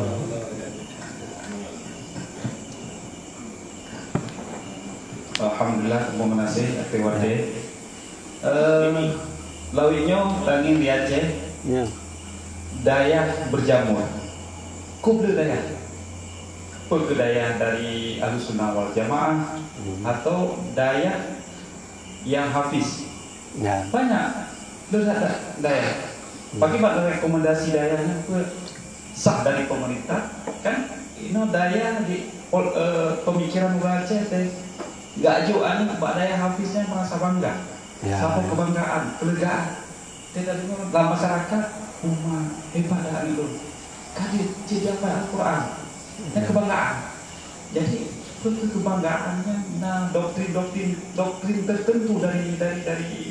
[SPEAKER 4] Alhamdulillah, terima kasih atas waktu. Lawinya tangin di Aceh.
[SPEAKER 3] Ya.
[SPEAKER 4] Daya berjamur. Kubur daya. Daya dari Ahlussunnah wal Jamaah atau daya yang hafiz.
[SPEAKER 3] Ya.
[SPEAKER 4] Banyak daya. Bagaimana rekomendasi dayanya sah dari pemerintah? Kan ini daya di pemikiran orang Aceh enggak ajuan mbak daya hafiznya merasa bangga. Satu kebanggaan, kelegaan. Tidak dalam masyarakat hebat dah itu. Kadir jejak Al-Quran. Dan kebanggaan. Jadi kebanggaannya doktrin tertentu dari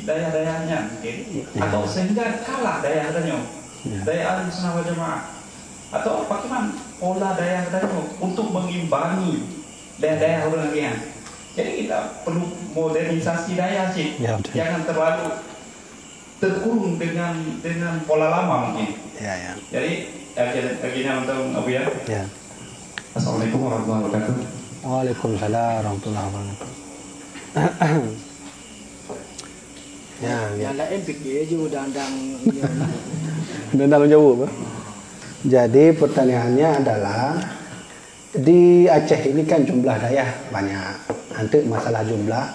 [SPEAKER 4] daya-dayanya atau sehingga kalah daya-dayanya daya Ahlussunnah wal Jamaah atau bagaimana pola daya-dayanya untuk mengimbangi daya-daya orang lain. Jadi kita perlu modernisasi daya sih, jangan terlalu terkurung dengan pola lama mungkin. Jadi akhirnya untuk Abu ya. Assalamualaikum warahmatullahi wabarakatuh.
[SPEAKER 3] Waalaikumsalam warahmatullahi wabarakatuh. Yang
[SPEAKER 1] lain fikir je dandang
[SPEAKER 3] jauh apa? Jadi pertanyaannya adalah di Aceh ini kan jumlah daya banyak. Nanti masalah jumlah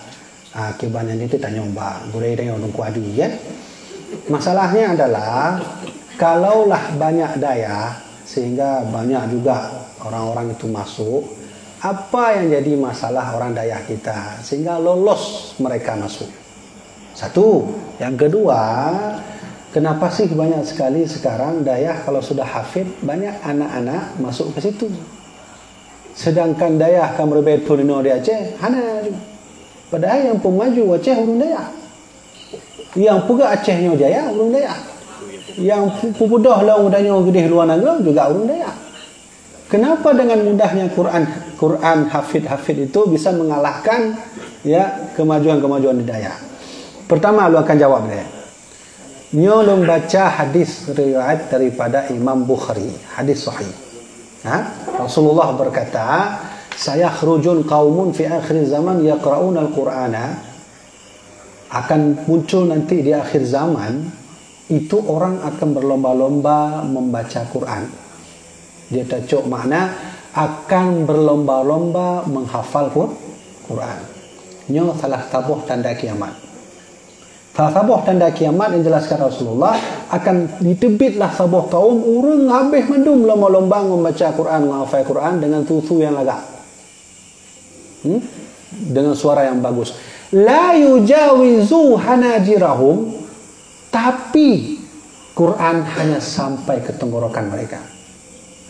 [SPEAKER 3] akibatnya itu tanya mbak Gurei dengan orang kuadi ya. Masalahnya adalah kalaulah banyak daya sehingga banyak juga orang-orang itu masuk, apa yang jadi masalah orang Dayak kita sehingga lolos mereka masuk? Satu. Yang kedua, kenapa sih banyak sekali sekarang Dayak kalau sudah hafid banyak anak-anak masuk ke situ? Sedangkan Dayak akan berbeda purino di Aceh, hana. Padahal yang pemaju Aceh urung Dayak. Yang pula Acehnya Jaya urung Dayak. Yang pupudah lah udahnya gede luar negeri juga urung Dayak. Kenapa dengan mudahnya Quran hafid itu bisa mengalahkan ya kemajuan di Dayak? Pertama lu akan jawab dia. Nyo lu baca hadis riwayat daripada Imam Bukhari, hadis sahih. Rasulullah berkata, "Sayakhrujun qaumun fi akhir zaman yaqra'una al-Qur'ana." Akan muncul nanti di akhir zaman itu orang akan berlomba-lomba membaca Quran. Dia cocok makna akan berlomba-lomba menghafal Quran. Ini salah satu tanda kiamat. Sabah tanda kiamat yang jelaskan Rasulullah, akan ditebitlah sabah kaum urang habis mendum lomba-lomba membaca Quran, menghafal Quran dengan tutu yang lagak. Dengan suara yang bagus. La yujawizu hanajirahum, tapi Quran hanya sampai ke tenggorokan mereka.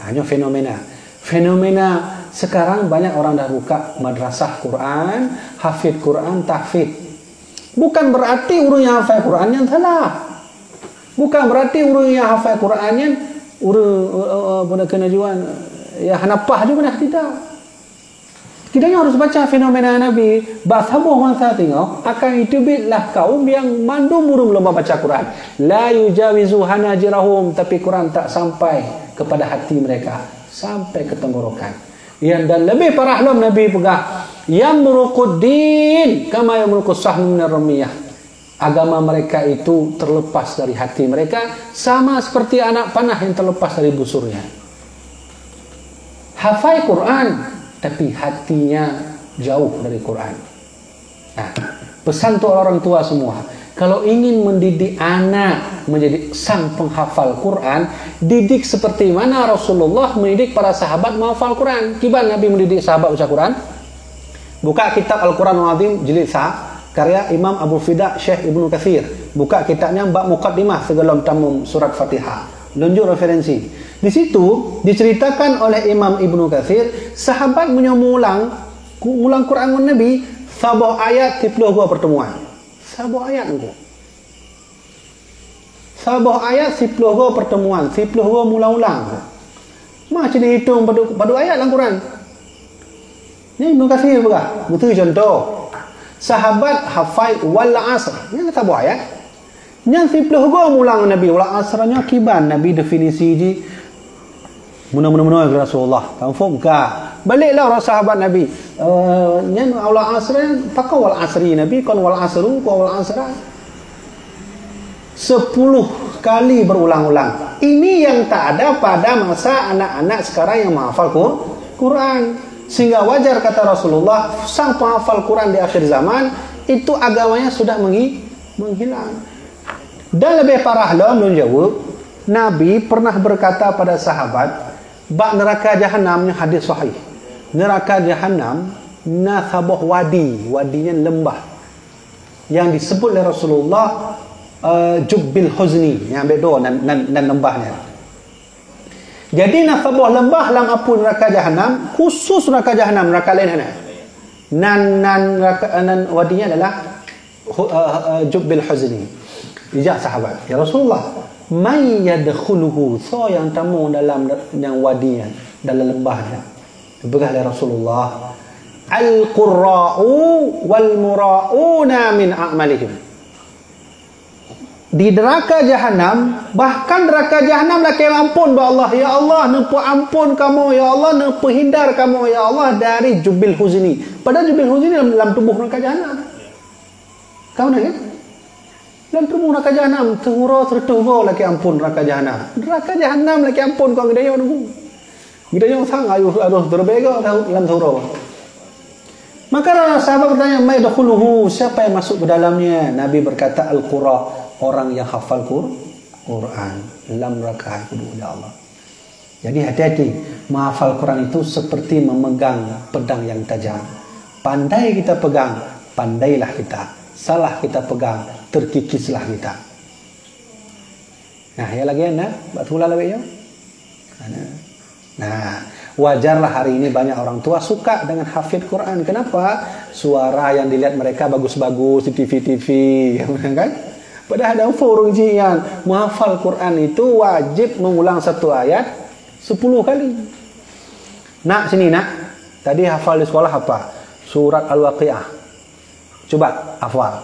[SPEAKER 3] Hanya fenomena sekarang banyak orang dah buka madrasah Quran, hafid Quran, tahfidz. Bukan berarti urang yang hafal Quran yang salah. Bukan berarti urang yang hafal Quran yang urang kena jual ya hanapah juga dah, tidak. Kita harus baca fenomena Nabi. Basabuh masa tengok akan itubitlah kaum yang mandum urung lomba baca Quran. La yujawizu hanajirahum, tapi Quran tak sampai kepada hati mereka, sampai ke tenggorokan. Dan lebih parah lom Nabi pegang yamruquddin kama yamruqus sahmu minar ramiyah. Agama mereka itu terlepas dari hati mereka sama seperti anak panah yang terlepas dari busurnya. Hafal Quran tapi hatinya jauh dari Quran. Nah, pesan untuk orang tua semua, kalau ingin mendidik anak menjadi sang penghafal Quran, didik seperti mana Rasulullah mendidik para sahabat menghafal Quran. Kiban Nabi mendidik sahabat baca Quran? Buka kitab Al-Quranul Azim jilid 1 karya Imam Abu Fida Syekh Ibnu Katsir. Buka kitabnya bab muqaddimah sebelum tamam surat Fatihah. Lunjuk referensi. Di situ diceritakan oleh Imam Ibnu Katsir, sahabat menyomulang ulang Quran Nabi sabah ayat 32 pertemuan. Sabah ayat engko. Sabah ayat 32 pertemuan, 32 mula-ulang. Macam ni hitung pada ayat dalam Quran. Ni Ibnu Katsir juga. Betul contoh. Sahabat hafal wal asr. Ni kata buat ayat. Yang 30 ulang Nabi wal asrnya kiban Nabi definisi ji. Muna-muna ke Rasulullah. Confirm ke? Baliklah orang sahabat Nabi. Yang wal asr pakai wal asri Nabi kon wal asru ko wal asra. 10 kali berulang-ulang. Ini yang tak ada pada masa anak-anak sekarang yang menghafal Quran. Sehingga wajar kata Rasulullah, sang penghafal Quran di akhir zaman itu agamanya sudah menghilang. Dan lebih parah loh menjawab, Nabi pernah berkata pada sahabat, bak neraka jahanamnya hadis sahih. Neraka jahanam nasabah wadinya lembah. Yang disebut oleh Rasulullah Jubbil Huzni, yang beda dan lembahnya. Jadi nasabah lembah dalam api neraka jahanam, khusus neraka jahanam, neraka lain mana? Nan wadinya adalah Jubbil Huzni. Ijak sahabat, ya Rasulullah, may yadkhuluhu, so yang tamu dalam yang wadinya, dalam lembahnya. Dibegah oleh Rasulullah, al-qurra'u wal mura'una min a'malihim. Di neraka jahanam, bahkan neraka jahanam lah kira ampun ba Allah, ya Allah nempu ampun kamu, ya Allah nempu hindar kamu, ya Allah dari Jubbil Huzni. Padahal Jubbil Huzni dalam tubuh neraka jahanam. Kamu nak kan? Dalam tubuh neraka jahanam, terhura tertugo lagi ampun neraka jahanam. Neraka jahanam lagi ampun kau gedaya nunggu. Gedaya sang ayu aduh terbega dalam terhura. Maka sahabat bertanya, "May dakhuluhu?" Siapa yang masuk ke dalamnya? Nabi berkata, al-qurra, orang yang hafal Quran, lam rakaat kedua oleh Allah. Jadi hati-hati, menghafal Quran itu seperti memegang pedang yang tajam. Pandai kita pegang, pandailah kita. Salah kita pegang, terkikislah kita. Nah, ya lagi nak, batula lagi ya. Nah, wajarlah hari ini banyak orang tua suka dengan hafid Quran. Kenapa? Suara yang dilihat mereka bagus-bagus di TV-TV, kan? Padahal ada forum jian menghafal Quran itu wajib mengulang satu ayat 10 kali. Nak sini nak. Tadi hafal di sekolah apa? Surat Al-Waqiah. Coba hafal.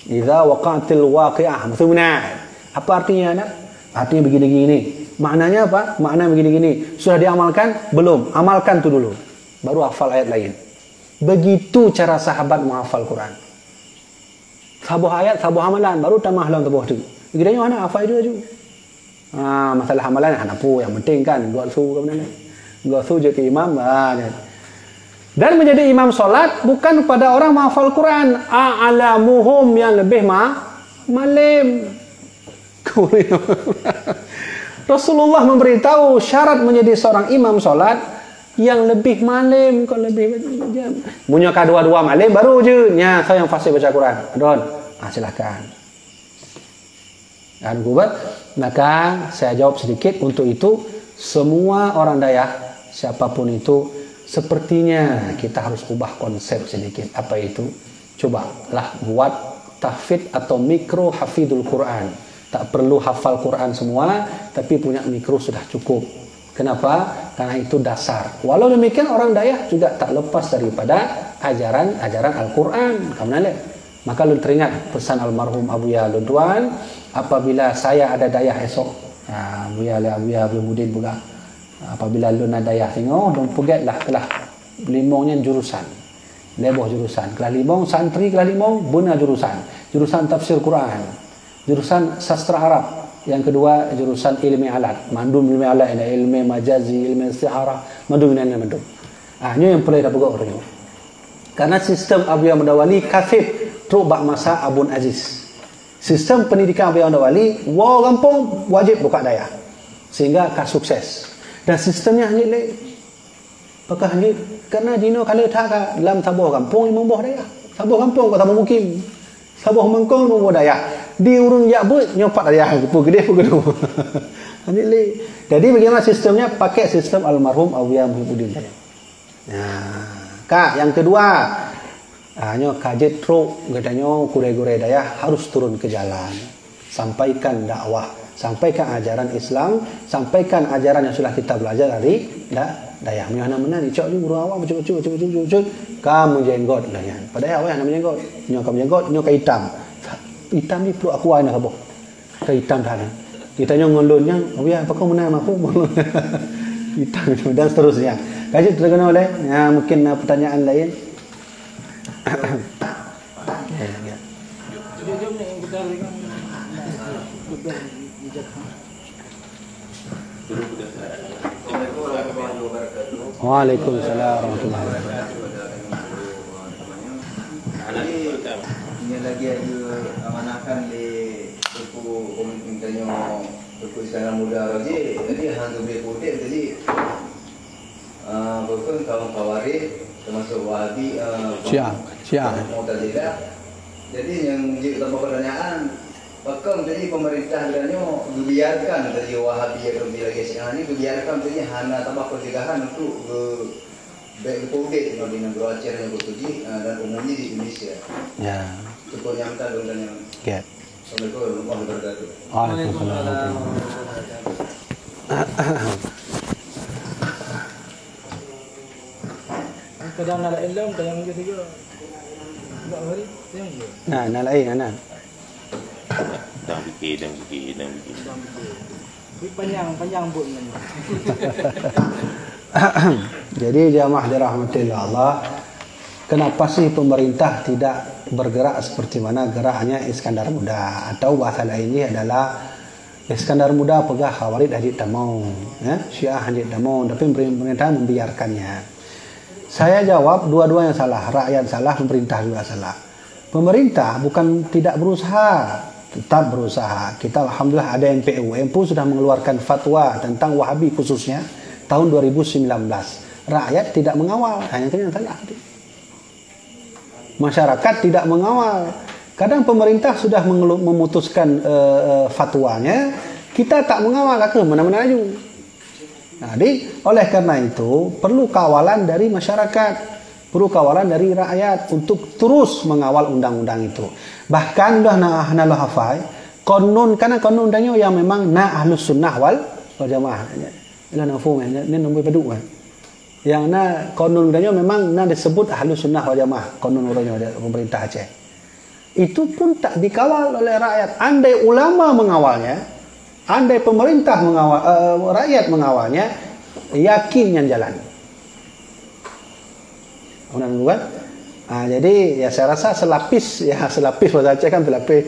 [SPEAKER 3] Idza waqa'atil waqi'ah. Betul benar. Apa artinya nak? Artinya begini-gini. Maknanya apa? Makna begini-gini. Sudah diamalkan? Belum. Amalkan tu dulu. Baru hafal ayat lain. Begitu cara sahabat menghafal Quran. Sabah ayat, sabah amalan, baru tambah dalam tubuh tu. Kiranya mana hafal itu aja. Masalah amalan anak pu yang penting kan buat su ke mana. Buat su je ke imam. Dan menjadi imam solat bukan pada orang menghafal Quran. A'lamuhum yang lebih malam. Rasulullah memberitahu syarat menjadi seorang imam solat yang lebih malam, kalau lebih jam. Punya kedua-dua malam baru je. Nya saya yang fasih baca Quran. Don, silakan. Dan maka saya jawab sedikit untuk itu. Semua orang Dayak, siapapun itu, sepertinya kita harus ubah konsep sedikit. Apa itu? Cobalah buat tahfidz atau mikro hafidul Quran. Tak perlu hafal Quran semua, tapi punya mikro sudah cukup. Kenapa? Karena itu dasar. Walau demikian orang Dayak juga tak lepas daripada ajaran Al-Quran. Kamu lihat? Maka lu teringat pesan almarhum Abu Ya Luduan, apabila saya ada Dayak esok, Abu Ya Budin juga. Apabila lu nak Dayak tengok, don't forget lah kelas limongnya jurusan. Leboh jurusan. Kelas limong santri, kelas limong benar jurusan. Jurusan tafsir Quran. Jurusan sastra Arab. Yang kedua jurusan ilmi alat. Mandum ilmi alat, ilmi majazi, ilmi istiharah, mandum ini mandum. Ini yang perlu dapat orang. Karena sistem Abu Ya Mudawali kafir teruk bak masa Abun Aziz. Sistem pendidikan Abu Ya Mudawali, wah kampung wajib buka Dayak. Sehingga akan sukses. Dan sistemnya hanya le. Apakah hanya karena dino kalau tak dalam tabuh kampung imam boh Dayak. Tabuh kampung kau tabuh mukim. Tabuh mangkong imam boh Dayak. Di urung yak pun nyopat Dayak pun gede pun gedung. Hanya le. Jadi bagaimana sistemnya? Pakai sistem almarhum Abu Ya Muhyiddin. Kak, yang kedua, hanya kajet truk, katanya kurai-kurai Dayak harus turun ke jalan, sampaikan dakwah, sampaikan ajaran Islam, sampaikan ajaran yang sudah kita belajar dari Dayak. Mana-mana ni, cak guru awak macam-macam, kamu jenggot lah ya. Padahal awak yang jenggot, nyok kamu jenggot, nyok hitam. Hitam ni perlu aku aina kabeh. Ke hitam dah. Kita ngolonnya, oh ya, apa kau menang aku? Hitam dan seterusnya. Kaji terkena oleh mungkin pertanyaan lain. Waalaikumsalam warahmatullahi wabarakatuh.
[SPEAKER 5] Ini lagi ada amanakan di buku komunitasnya buku Iskandar Muda Raji. Jadi hang lebih putih jadi bukan kaum Khawarij termasuk Wahabi, Syiah, Mu'tazilah. Jadi yang kita pertanyaan, apakah jadi pemerintah sebenarnya dibiarkan dari Wahabi atau lagi Syiah ini dibiarkan jadi hanya tambah pencegahan untuk baik publik di negara Aceh yang bertujuh dan umumnya di Indonesia. Ya. Cukup yang kita dong dan yang. Ya. Assalamualaikum warahmatullahi wabarakatuh.
[SPEAKER 3] Waalaikumsalam.
[SPEAKER 6] Kadang nak ilmu, kadang juga juga. Tak hari, yang je.
[SPEAKER 3] Nak lain, nak.
[SPEAKER 7] Dah fikir.
[SPEAKER 6] Panjang pun.
[SPEAKER 3] Jadi jamaah dirahmatillah Allah, kenapa sih pemerintah tidak bergerak seperti mana geraknya Iskandar Muda, atau bahasa lainnya adalah Iskandar Muda pegah Khawarij haji tak mau, Syiah haji tak mau, tapi pemerintah membiarkannya. Saya jawab dua-duanya salah, rakyat salah, pemerintah juga salah. Pemerintah bukan tidak berusaha, tetap berusaha. Kita alhamdulillah ada MPU sudah mengeluarkan fatwa tentang Wahabi khususnya tahun 2019. Rakyat tidak mengawal, hanya yang salah. Masyarakat tidak mengawal. Kadang pemerintah sudah memutuskan fatwanya, kita tak mengawal, ke mana-mana laju. Jadi oleh karena itu perlu kawalan dari masyarakat, perlu kawalan dari rakyat untuk terus mengawal undang-undang itu. Bahkan dah nak hafai konon, karena kononnya yang memang na ahlus sunnah wal jamaah. Ialah nafum ni nombor padu kan. Yang na kononnya memang na disebut ahlus sunnah wal jamaah, konon orangnya pemerintah Aceh. Itu pun tak dikawal oleh rakyat. Andai ulama mengawalnya, andai pemerintah mengawal, rakyat mengawalnya, yakin yang jalan. Bukan? Jadi ya saya rasa selapis bahasa Aceh kan selapis.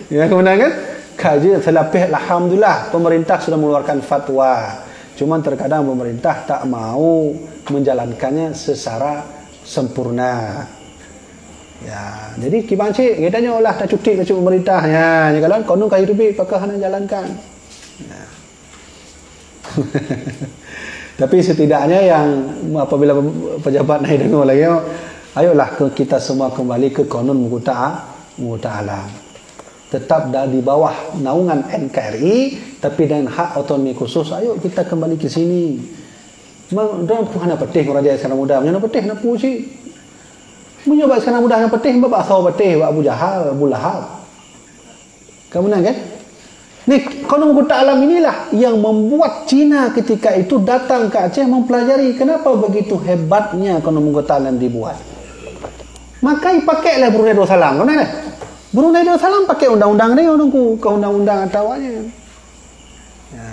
[SPEAKER 3] Ya kemudian kan kaji selapis. Alhamdulillah pemerintah sudah mengeluarkan fatwa. Cuman terkadang pemerintah tak mau menjalankannya secara sempurna. Ya, jadi kibang cik katanya olah tak cuti ke pemerintah ya, kalau konon kai rubi pakah hana jalankan. Ya. Tapi setidaknya yang apabila pejabat naik dengar lagi, ayolah kita semua kembali ke konon mughta alam. Tetap di bawah naungan NKRI tapi dengan hak otonomi khusus. Ayo kita kembali ke sini. Memang Tuhan nak petih raja sekarang muda. Mana petih nak puji. Menyoba sekarang muda nak petih bapak asal petih Abu Jahal, Abu Lahab. Kamu nak kan? Ni konon mughta alam inilah yang membuat Cina ketika itu datang ke Aceh mempelajari kenapa begitu hebatnya konon mughta alam dibuat. Maka pakailah Brunei Darussalam, kan ada? Brunei Darussalam pakai undang-undang ni ke undang-undang atawanya. Ya,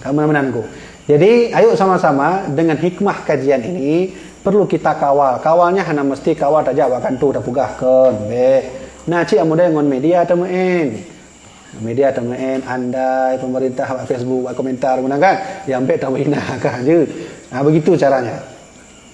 [SPEAKER 3] keamanan-keamananku. Jadi ayo sama-sama dengan hikmah kajian ini perlu kita kawal. Kawalnya hanya mesti kawal tak jawab kan tu dah pugahkan. Nah, cik amuda ngon media temen. Media temen andai pemerintah buat Facebook buat komentar guna kan. Yang ambek tak hina kan je. Nah, begitu caranya.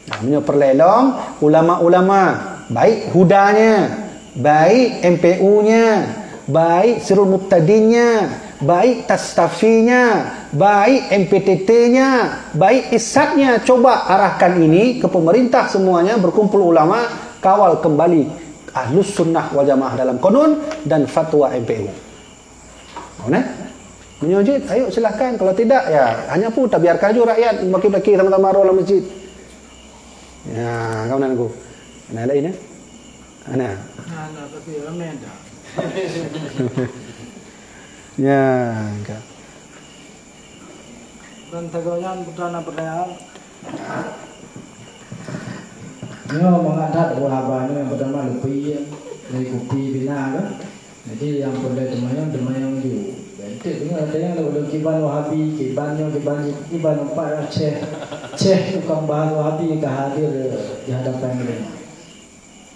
[SPEAKER 3] Nah, perlelong ulama-ulama baik hudanya, baik MPU-nya, baik Sirul Muqtadinnya, baik Tastafinya, baik MPTT-nya, baik ISAT-nya, coba arahkan ini ke pemerintah semuanya, berkumpul ulama, kawal kembali Ahlus Sunnah wal Jamaah dalam konon dan fatwa MPU. Mana? Menyujud, ayo silakan. Kalau tidak ya hanya pun tak biarkan aja rakyat baki-baki sama-sama dalam masjid. Ya, kawan-kawanku. Nah, lain ya? Ana.
[SPEAKER 6] Ana tapi ramai dah.
[SPEAKER 3] Ya, enggak.
[SPEAKER 6] Dan tegoyan pertanyaan.
[SPEAKER 1] Ini mengadat wahabanya yang pertama lebih dari kopi bina kan. Jadi yang boleh demayang ju. Jadi dengan ada yang boleh kiban wahabi, kiban empat Aceh tukang bahan wahabi ke hadir di hadapan ini.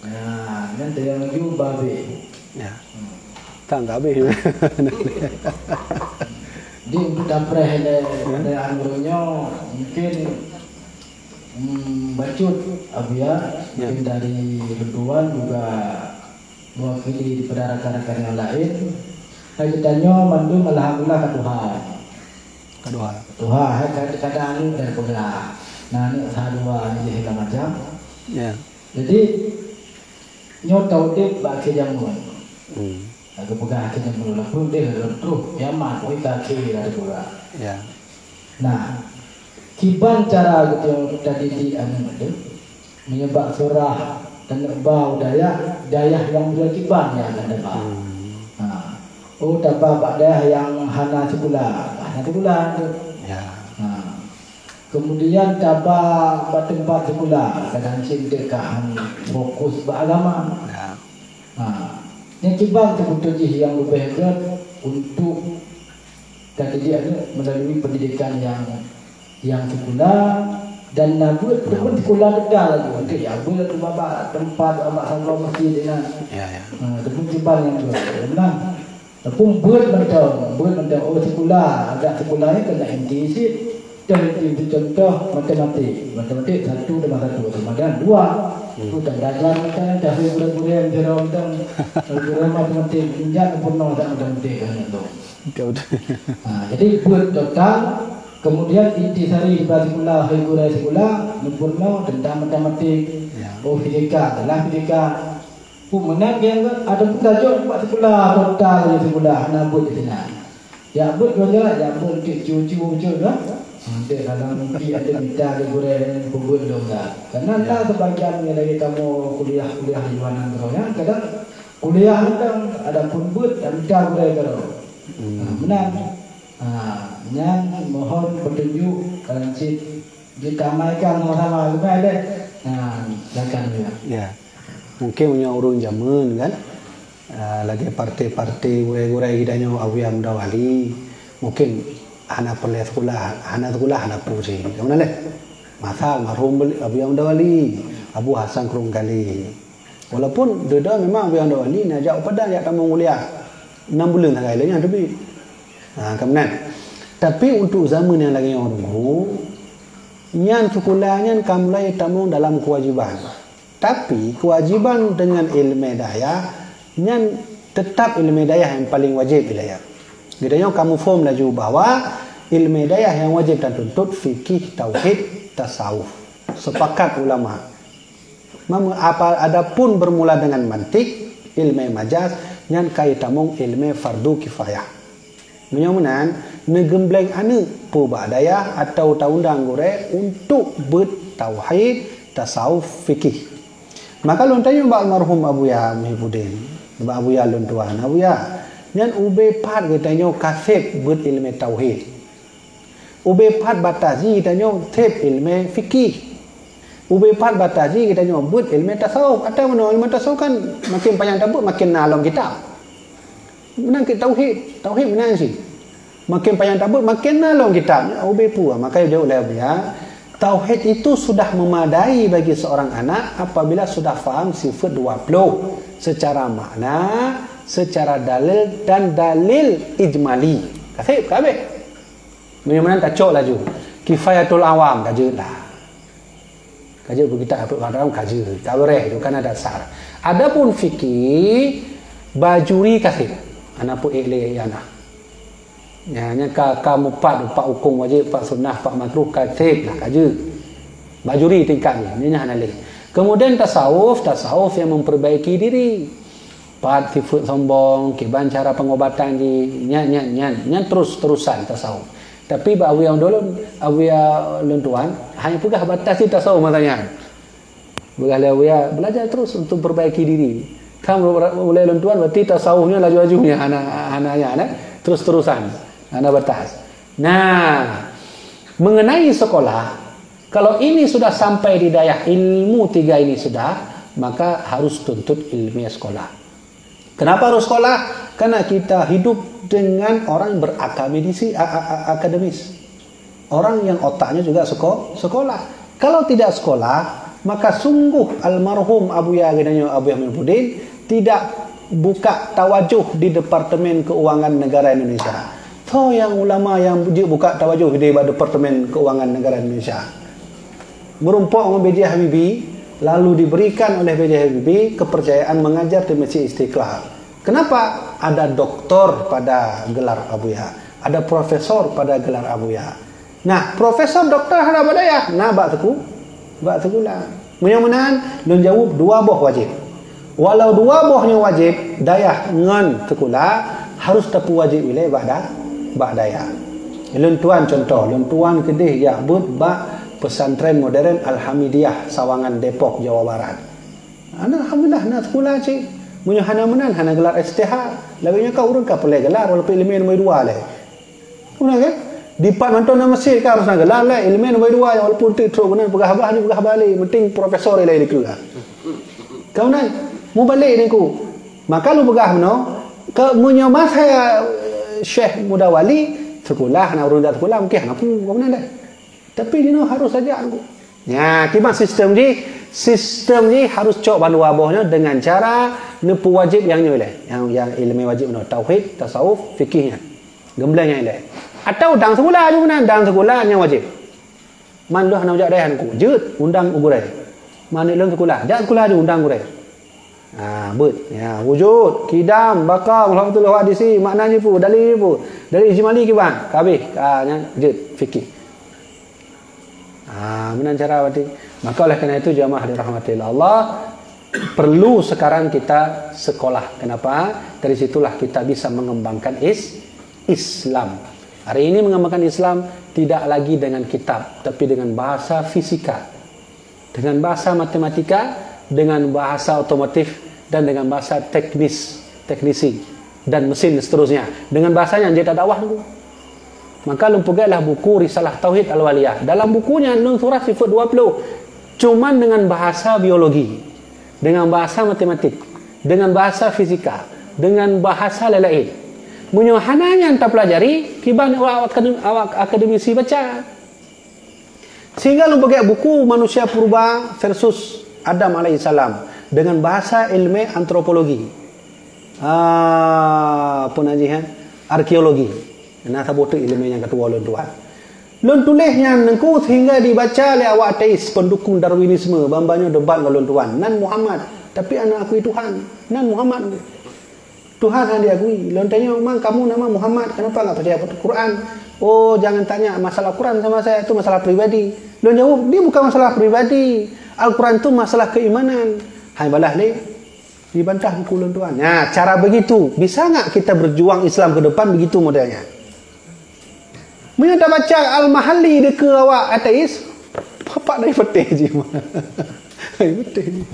[SPEAKER 1] Nah, nanti yang ju babe.
[SPEAKER 3] Ya. Tak habis.
[SPEAKER 1] Di untuk dapreh ada anggurnya mungkin bacut abia mungkin dari Ridwan juga mewakili di rakan-rakan yang lain. Kita mandung alhamdulillah kedua kadang-kadang ini dari pula. Nah ini dua ini segala macam.
[SPEAKER 3] Ya.
[SPEAKER 1] Jadi nyot taudip bagi jamun. Aku pegang akhirnya mula pun dia terus yaman oi kaki dari pula.
[SPEAKER 3] Ya.
[SPEAKER 1] Nah, kiban cara gitu yang tadi di anu itu menyebab surah dan bau daya yang sudah kiban ya kan dah. Oh dapat pada yang hana sebulan tu.
[SPEAKER 3] Ya.
[SPEAKER 1] Kemudian dapat tempat sebulan kadang sedekah fokus beragama.
[SPEAKER 3] Ya.
[SPEAKER 1] Yang kibang sebetulnya yang lebih berat untuk tadi dia melalui pendidikan yang sekolah dan nabi pun sekolah dekat lagi untuk ya boleh tu bapa tempat amak Allah masjid dengan
[SPEAKER 3] Ya.
[SPEAKER 1] Tapi kibang yang tu benar. Tapi buat macam oh sekolah agak sekolah ni kena MTC dan itu contoh matematik satu dengan satu kemudian dua itu dan belajar kan cari bulan-bulan jerom dan bulan matematik injak purna dan matematik kan itu. Jadi buat total kemudian intisari sekolah sekolah purna tentang matematik fisika dalam fisika menang yang ada pelajar buat sekolah total sekolah nabut di sana. Ya buat belajar ya buat cucu kan. Nanti kalau mungkin ada minta di goreng kubur dong tak? Karena tak sebagian lagi kamu kuliah di mana terusnya. Kadang kuliah kan ada pun buat minta goreng terus. Menang. Yang mohon petunjuk kalau ditamaikan sama-sama juga ada. Silakan juga.
[SPEAKER 3] Ya. Mungkin punya urun zaman kan. Lagi partai-partai gurai-gurai kita nyo awam dawali. Mungkin anak perlu sekolah, anak puji. Kamu nak? Masa marhum Abu Yang Dawali, Abu Hasan Kurung Kali. Walaupun dia memang Abu Yang Dawali nak jauh pada yang tak mau kuliah 6 bulan lagi lainnya lebih. Kamu nak? Tapi untuk zaman yang lagi yang dulu, yang sekolahnya kamu mulai tamu dalam kewajiban. Tapi kewajiban dengan ilmu daya yang tetap ilmu daya yang paling wajib ilaya. Gedanya kamu form laju bahwa ilmu daya yang wajib dan tuntut fikih, tauhid, tasawuf. Sepakat ulama. Adapun bermula dengan mantik, ilmu majaz yang kaitamung ilmu fardu kifayah. Menyomanan negembleng anu pubah daya atau taundang gore untuk bertauhid, tasawuf, fikih. Maka lontanya Mbak almarhum Abuya Muhyiddin, Mbak Abuya lontuan Abuya, yang ube pat katanya kasep ber ilmu tauhid. Ube pat batazi katanya tep ilmu fikih. Ube pat batazi katanya ber ilmu tasawuf. Atau mana ilmu tasawuf kan makin panjang tabut makin nalong kitab. Menang ke tauhid, tauhid menang sih. Makin panjang tabut makin nalong kitab. Ube pula maka jauh lah ya. Tauhid itu sudah memadai bagi seorang anak apabila sudah faham sifat 20 secara makna, secara dalil dan dalil ijmali. Kasih kabeh. Memang tak cok laju. Kifayatul awam kaje lah. Kaje kita apa orang kaje. Tak boleh itu kan ada dasar. Adapun fikih bajuri kasih. Anak pun ile anak. Ya nya kamu pak hukum wajib, pak sunnah, pak makruh kasih lah kaje. Bajuri tingkatnya. Ini hanya lagi. Kemudian tasawuf yang memperbaiki diri. Pat sifat sombong, kiban cara pengobatan di nyan terus-terusan tasawuf. Tapi bak awia dulu, awia lentuan hanya pegah batas di tasawuf matanya. Pegah awia belajar terus untuk perbaiki diri. Kamu mulai lentuan berarti tasawufnya laju-lajunya anak terus-terusan, anak batas. Nah, mengenai sekolah, kalau ini sudah sampai di daya ilmu 3 ini sudah, maka harus tuntut ilmiah sekolah. Kenapa harus sekolah? Karena kita hidup dengan orang yang akademis. Orang yang otaknya juga sekolah. Kalau tidak sekolah, maka sungguh almarhum Abuya Muhyiddin tidak buka tawajuh di Departemen Keuangan Negara Indonesia. So yang ulama yang buka tawajuh di Departemen Keuangan Negara Indonesia. Merumpok dengan B.J. Habibie, lalu diberikan oleh B.J. Habibie kepercayaan mengajar di Masjid Istiqlal. Kenapa? Ada doktor pada gelar Abuya, ada profesor pada gelar Abuya. Nah, profesor doktor ada pada ya. Nah, bak teku lah. Mudah-mudahan lun jawab 2 boh wajib. Walau 2 bohnya wajib, daya ngan tekula harus tepu wajib ilai bak daya. Lun tuan contoh, lun tuan kedih ya but bak pesantren modern Al-Hamidiyah Sawangan Depok Jawa Barat. Alhamdulillah nak sekolah cik. Munyo hana menan hana gelar STH. Laginya kau urang ka pelai gelar walaupun ilmu nombor 2 le. Kuna kan? Departemen Mesir ka harus nak gelar le ilmu nombor 2 walaupun tu kemudian pegah balik penting profesor ilai dikelah. Kau nak mu balik ni ku. Maka lu pegah mano ke munyo mas saya Syekh Muda Wali sekolah nak urang dak sekolah mungkin hana pu kau mana dah. Tapi dia harus saja aku. Ya, kiban sistem ni harus cok bandu abahnya dengan cara nepu wajib yang nilai. Yang ilmu wajib no tauhid, tasawuf, fikihnya. Gembleng yang nilai. Atau dang sekolah aja mana dang sekolah yang wajib. Man lu hana ujak dayan ku. Jeut undang ugurai. Man lu sekolah, jak sekolah aja undang ugurai. Bet. Ya, wujud, kidam, bakal, alhamdulillah hadisi, maknanya pu, dalil pu. Dari ijmali kiban, kabeh nya jeut fikih. Benar cara berarti. Maka oleh kerana itu jamaah dirahmati Allah, perlu sekarang kita sekolah. Kenapa? Dari situlah kita bisa mengembangkan Islam. Hari ini mengembangkan Islam tidak lagi dengan kitab, tapi dengan bahasa fisika, dengan bahasa matematika, dengan bahasa otomotif, dan dengan bahasa teknisi dan mesin seterusnya. Dengan bahasanya yang jadi dakwah dulu. Maka lumpugailah buku Risalah Tauhid Al-Waliyah. Dalam bukunya lun surah sifat 20. Cuman dengan bahasa biologi, dengan bahasa matematik, dengan bahasa fisika, dengan bahasa lain. Munyo hananya anta pelajari, kiban awak akademisi baca. Sehingga lumpugai buku Manusia Purba versus Adam alaihissalam dengan bahasa ilmu antropologi. Penajian arkeologi. Nah, sabutu ilmu yang kedua ulun tuan. Lon tulisnya nengku sehingga dibaca oleh awak ateis pendukung Darwinisme, bambanya debat dengan lon tuan. Nan Muhammad, tapi anak akui Tuhan. Nan Muhammad. Tuhan yang diakui. Lon tanya, "Mang, kamu nama Muhammad, kenapa enggak percaya Quran?" "Oh, jangan tanya masalah Quran sama saya, itu masalah pribadi." Lon jawab, "Dia bukan masalah pribadi. Al-Quran itu masalah keimanan." Hai balah le. Dibantah buku lon tuan. Nah, cara begitu, bisa enggak kita berjuang Islam ke depan begitu modelnya? Bila dah baca Al-Mahalli dia ke awak ateis, bapak dari petih je. Petih.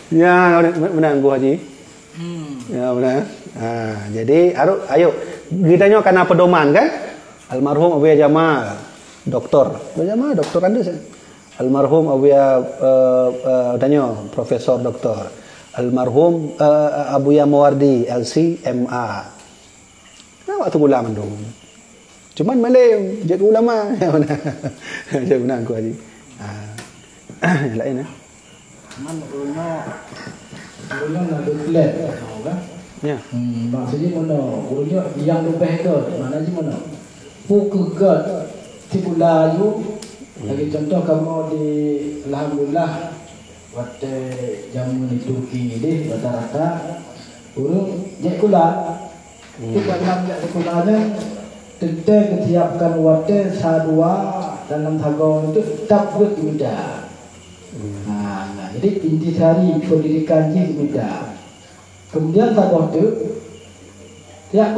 [SPEAKER 3] Ya, benar gua Haji. Ya, benar. Jadi ayo kita tanya karena pedoman kan? Almarhum Abuya Jamal, doktor. Abuya Jamal doktor kan dia. Almarhum Abuya tanya profesor doktor. Almarhum Abuya Mawardi LC MA. Nah, waktu ulama dong. Cuman Malay jadi ulama. Ya benar. Ya benar aku Haji. Lain
[SPEAKER 1] Man nak declare kan?
[SPEAKER 3] Ya.
[SPEAKER 1] Maksudnya mana? Gurunya yang lebih ke mana je mana? Pukugat tikulaju. Lagi contoh kamu di alhamdulillah waktu jamu di Turki ini rata-rata urung jekula. Kita dalam jekulanya tentang kesiapkan wadah sadua dalam tagong itu takut mudah. Jadi intisari pendidikan je mudah. Kemudian tagong itu tiap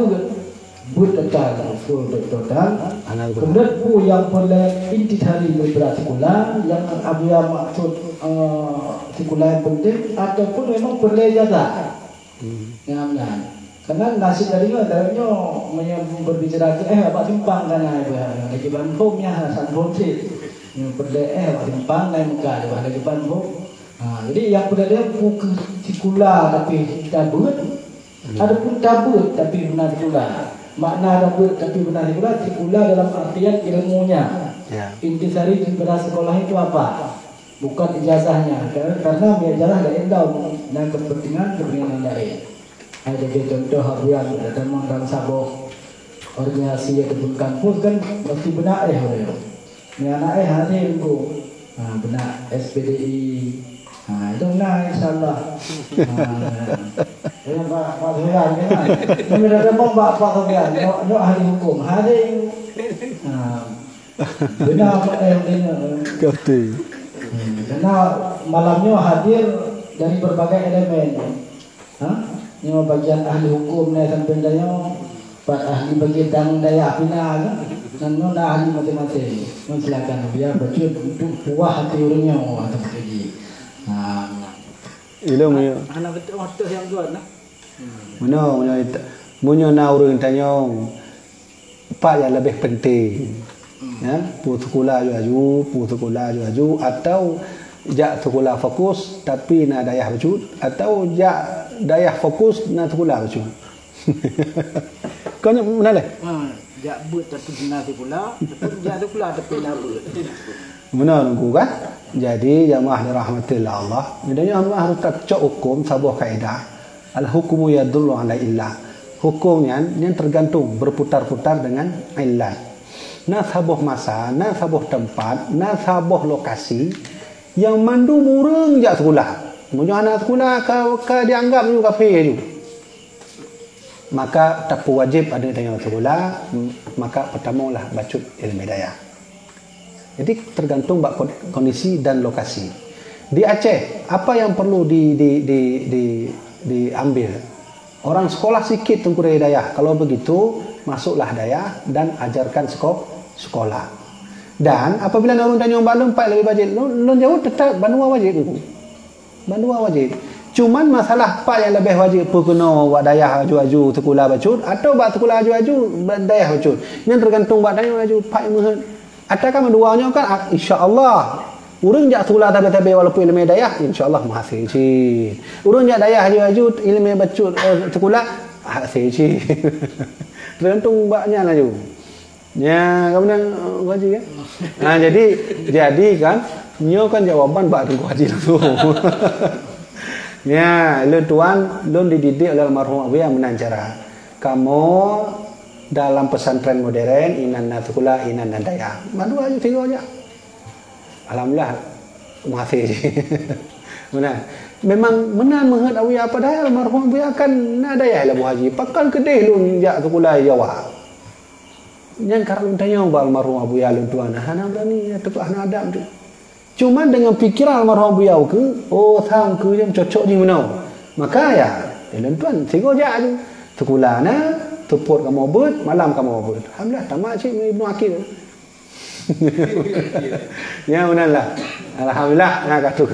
[SPEAKER 1] but total, full total. Kemudian bu yang boleh intisari berarti sekolah yang abia maksud sekolah yang penting ataupun memang boleh jaga. Ngamnya. Karena nasib dari berbicara apa simpang kan lagi bantu nya sanpon sih perle apa simpang lain muka lagi bantu. Jadi yang perle buku sekolah tapi tabut, adapun tabut tapi benar sekolah. Makna tabut tapi benar sekolah dalam artian ilmunya. Intisari beras sekolah itu apa? Bukan ijazahnya, karena ijazah lain dan kepentingan lain. Ada contoh yang ada menggang saboh organisasi yang di kampus kan mesti benar ni anak hari itu benar SPDI itu benar insyaallah ya Pak Sofian kan ini ada Pak Sofian no ahli hukum hari benar
[SPEAKER 3] kata
[SPEAKER 1] karena malamnya hadir dari berbagai elemen yang bagian ahli hukum ni sampai daya pak ahli bagian daya pina kan non ahli matematik silakan biar baca untuk puas hati orangnya atau lagi
[SPEAKER 3] ilmu ya
[SPEAKER 1] anak betul waktu yang buat nah
[SPEAKER 3] munyo na orang tanya pak yang lebih penting ya putus sekolah aju atau jak sekolah fokus tapi nak dayah wujud atau jak dayah fokus nak sekolah wujud. Kau nak mana le?
[SPEAKER 1] Jak but tapi benar sekolah, jak sekolah tapi nak but.
[SPEAKER 3] Benar nunggu kan? Jadi jamaah dirahmatillah Allah, bedanya hamba harus cocok hukum sebuah kaidah. Al hukmu yadullu ala illah. Hukumnya yang tergantung berputar-putar dengan illah. Nah sebuah masa, nah sebuah tempat, nah sebuah lokasi yang mandu murung jak sekolah. Munyo anak sekolah kau dianggap juga kafir juga. Maka tak wajib ada tanya sekolah, maka pertamalah baca ilmu daya. Jadi tergantung kondisi dan lokasi. Di Aceh, apa yang perlu diambil? Orang sekolah sikit tengku daya. Kalau begitu, masuklah daya dan ajarkan sekolah. Dan apabila orang tanya balum pak lebih wajib, non jawab tetap banua wajib itu. Banua wajib. Cuman masalah pak yang lebih wajib kena buat dayah aju-aju sekolah bacut atau buat sekolah aju-aju dayah bacut. Ini tergantung buat dayah aju pak yang ataukah menduanya kan insya-Allah. Urang jak sekolah tabe-tabe walaupun ilmu dayah insya-Allah mahasiswa cik. Urang jak dayah aju-aju ilmu bacut sekolah hasil cik. Tergantung buatnya laju. Ya, kamu nak ngaji kan? Nah, jadi kan, nyo kan jawaban bak tengku haji langsung. Ya, lu tuan, lu dididik oleh almarhum Abu yang menang cara. Kamu dalam pesantren modern inan natukula inan nadaya. Dua aja tiga aja. Alhamdulillah masih. Benar. Memang menan mengat awiya padahal almarhum awiya kan nadaya lah Bu Haji. Pakal kedeh lu jak tukula Jawa. Yang karun tanya almarhum awiya lu tuan. Hana berani tu hana adam tu. Cuma dengan fikiran almarhum awiya ke, oh tham ke yang cocok ni mana. Maka ya, tuan tiga aja tu. Tukula na tuput kamu obut, malam kamu obut. Alhamdulillah tamat cik Ibnu Akil. Ya benar. Alhamdulillah nak kata.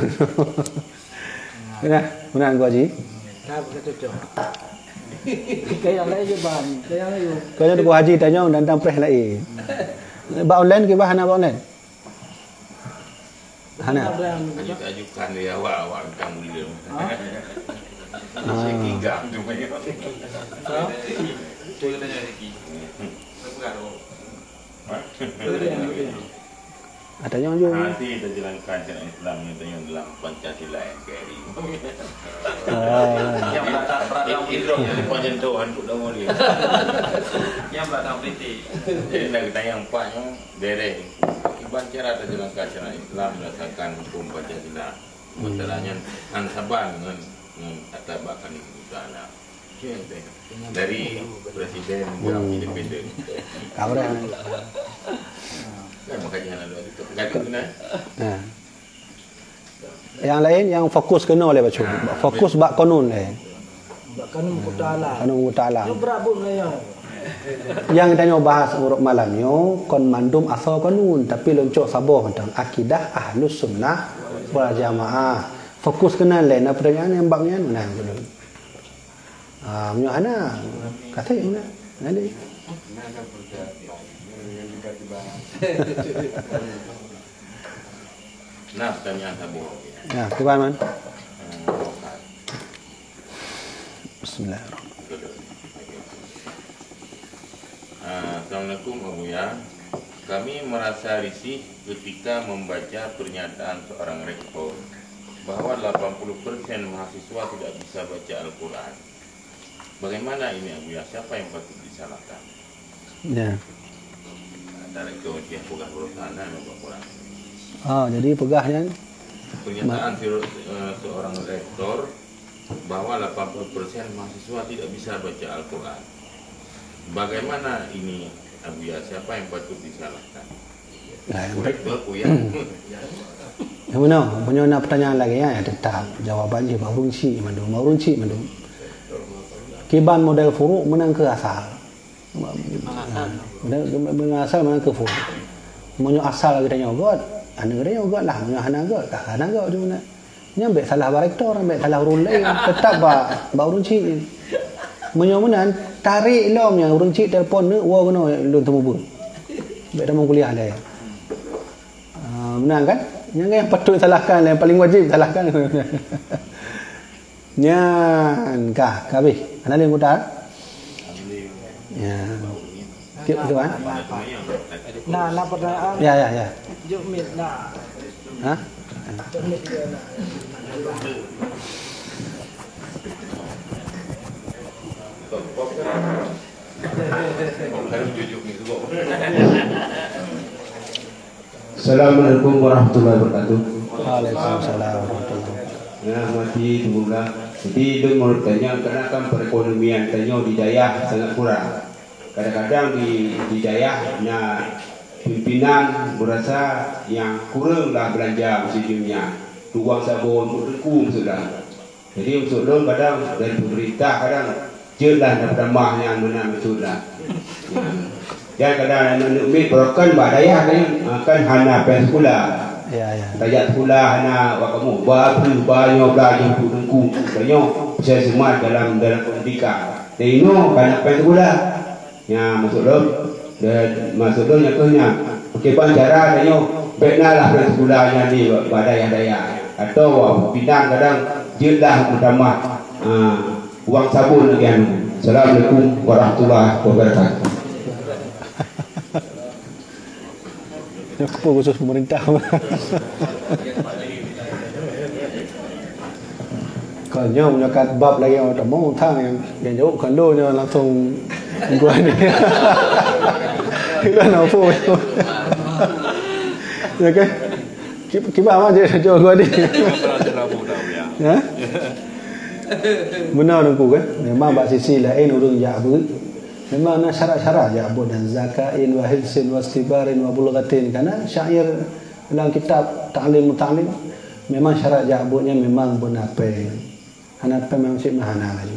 [SPEAKER 3] Ya, benar gua Haji.
[SPEAKER 6] Nah, begitu cok. Kayak lain je bang, kayak lain.
[SPEAKER 3] Kalau gua Haji tanya tentang preh lain. Ba online ke bahan apa online? Hana.
[SPEAKER 7] Ajukan dia awak kamu dia. Saya kira tu banyak. Saya tanya lagi.
[SPEAKER 3] Adanya juga.
[SPEAKER 7] Nanti kita jalankan cara Islam yang dalam Pancasila NKRI. Yang belakang Idrok yang penyentuhan untuk dah mulia. Yang belakang politik. Jadi nak tanya yang empatnya dereng. Iban cara kita jalankan cara Islam berdasarkan hukum Pancasila. Masalahnya ansaban dengan atabakan itu sana. Dari presiden yang independen.
[SPEAKER 3] Kabar. Nah. Yang lain yang fokus kena oleh baca. Fokus bak kanun lain.
[SPEAKER 6] Bak kanun muta'ala.
[SPEAKER 3] Kanun muta'ala.
[SPEAKER 6] Yang berabun lah
[SPEAKER 3] yang kita nyoba bahas urut malamnya kon mandum asal kanun tapi loncok sabah tentang akidah Ahlus Sunnah wal Jamaah. Fokus kena lain apa pertanyaan yang baknya mana dulu. Menyo ana kata mana? Nanti.
[SPEAKER 7] Nah, pertanyaan Abu.
[SPEAKER 3] Ya, kuban man. Bismillahirrahmanirrahim.
[SPEAKER 7] Assalamualaikum Abu ya. Kami merasa risih ketika membaca pernyataan seorang rektor bahwa 80% mahasiswa tidak bisa baca Al-Quran. Bagaimana ini Abu ya? Siapa yang patut disalahkan?
[SPEAKER 3] Ya.
[SPEAKER 7] Rektor dia pegah perusahaan Al-Quran.
[SPEAKER 3] Jadi pegahnya
[SPEAKER 7] pernyataan seorang rektor bahwa 80% mahasiswa tidak bisa baca Al-Quran. Bagaimana ini Abu ya? Siapa yang patut disalahkan? Rektor ya.
[SPEAKER 3] Yang mana? Punya pertanyaan lagi ya, tetap jawaban je maurunci mandum. Kiban model furu menang ke asal. Mengasal menang ke furu. Menyo asal kita nyogot, anda kita nyogot lah, menyo hana got, hana got tu mana. Nyambe salah rektor, ambil salah urun lain, tetap ba urunci. Menyo menan tarik lomnya urunci telefon ni, wah kena lun temu bu. Baik dah mau kuliah dah. Menang kan? Yang patut salahkan, yang paling wajib salahkan. Nyan kah kabeh ana le mudah ya kip tu kan
[SPEAKER 6] nah pertanyaan
[SPEAKER 3] ya
[SPEAKER 6] juk mit nah juk mit dia nah
[SPEAKER 8] Assalamualaikum warahmatullahi wabarakatuh.
[SPEAKER 3] Waalaikumsalam warahmatullahi wabarakatuh.
[SPEAKER 8] Nah, mati semula. Jadi dia menurut tanya kerana kan perekonomian tanya di daerah sangat kurang. Kadang-kadang di daerah pimpinan berasa yang kuranglah belanja sejumlah. Tuang sabun, berdekum sudah. Jadi maksudnya kadang dari pemerintah kadang jelas dapat tambah yang mana maksudnya. Dan kadang anak mil perokan badaya kan hana pen sekolah.
[SPEAKER 3] Ya.
[SPEAKER 8] Tajak sekolah hana wakamu baru banyak belajar dengku banyak saya semua dalam pendidikan. Dan ini banyak pen sekolah. Ya maksudnya kena kepan cara tanya benalah pen sekolahnya di badaya-daya atau pinang kadang jelas utama uang sabun lagi anu. Assalamualaikum warahmatullahi wabarakatuh.
[SPEAKER 3] Yang kepo khusus pemerintah. Kalau punya kat bab lagi orang tak mau tang yang jauh kan lo langsung Gua ni. Kita nak apa? Ya kan? Kiba apa je jual gua ni. Ya. Benar aku kan? Memang bak sisi lain urang ja'bud. Memang nak syarat-syarat ja'bud dan zakain wa hilsin wa istibarin wa bulghatin karena syair dalam kitab ta'lim muta'lim memang syarat ja'budnya memang benape. Hanape memang sik mahana lagi.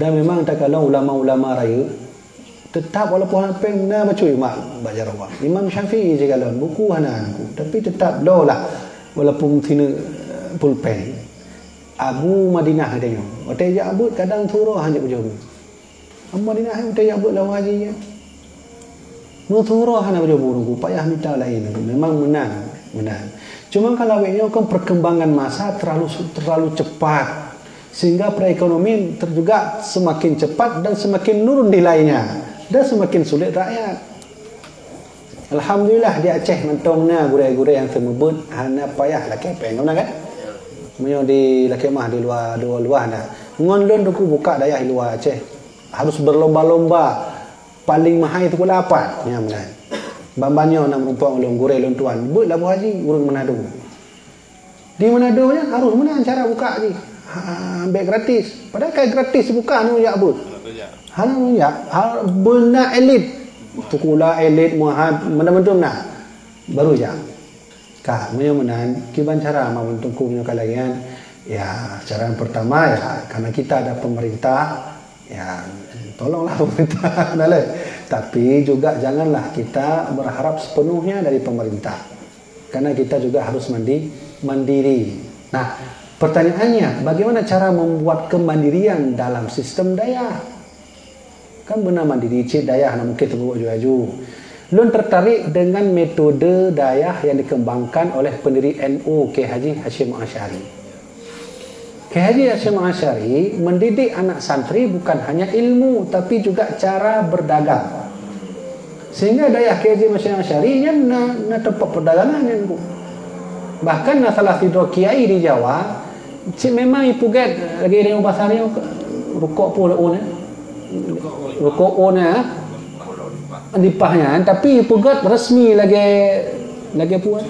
[SPEAKER 3] Dan memang tak kalau ulama-ulama raya tetap walaupun hanape benar baca imam baca rawah. Imam Syafi'i je kalau buku hana aku tapi tetap loh lah walaupun tina pulpen. Abu Madinah dia. Otai ja'bud kadang turah hanya berjauh. Abu Madinah otai ja'bud lawan haji. Nu turah hanya berjauh nunggu payah minta lain tu. Memang menang. Cuma kalau awaknya kan perkembangan masa terlalu cepat sehingga perekonomian juga semakin cepat dan semakin nurun nilainya dan semakin sulit rakyat. Alhamdulillah di Aceh mentongnya gurau-gurau yang semebut hanya payah lah kepeng kan? Menyo di lakemah di luar dah. Ngon lon tu buka dayah di luar Aceh. Harus berlomba-lomba paling mahal itu pula apa? Ya benar. Bambanyo nak merumpang ulung gurau ulung tuan. Buat labu haji urang Manado. Di Manado nya harus menang cara buka haji. Ambil gratis. Padahal kai gratis buka nu ya abud. Hang ya benar elit. Tukula elit muhad mana-mana nah. Baru ya. Kak, menan kiban cara mau tungku punya kalian. Ya, cara yang pertama ya karena kita ada pemerintah, ya tolonglah pemerintah boleh. Tapi juga janganlah kita berharap sepenuhnya dari pemerintah. Karena kita juga harus mandiri. Nah, pertanyaannya, bagaimana cara membuat kemandirian dalam sistem daya? Kan benar mandiri cik daya nak mungkin terbuat juaju. Lun tertarik dengan metode dayah yang dikembangkan oleh pendiri NU K. Haji Hashim Asy'ari. K. Haji Hashim Asy'ari mendidik anak santri bukan hanya ilmu tapi juga cara berdagang. Sehingga dayah K. Haji Hashim Asy'ari yang na tempat perdagangan yang bahkan salah satu kiai di Jawa memang ipuget lagi dengan pasarnya rukuk pula rukuk dipahnya tapi pegat resmi lagi puan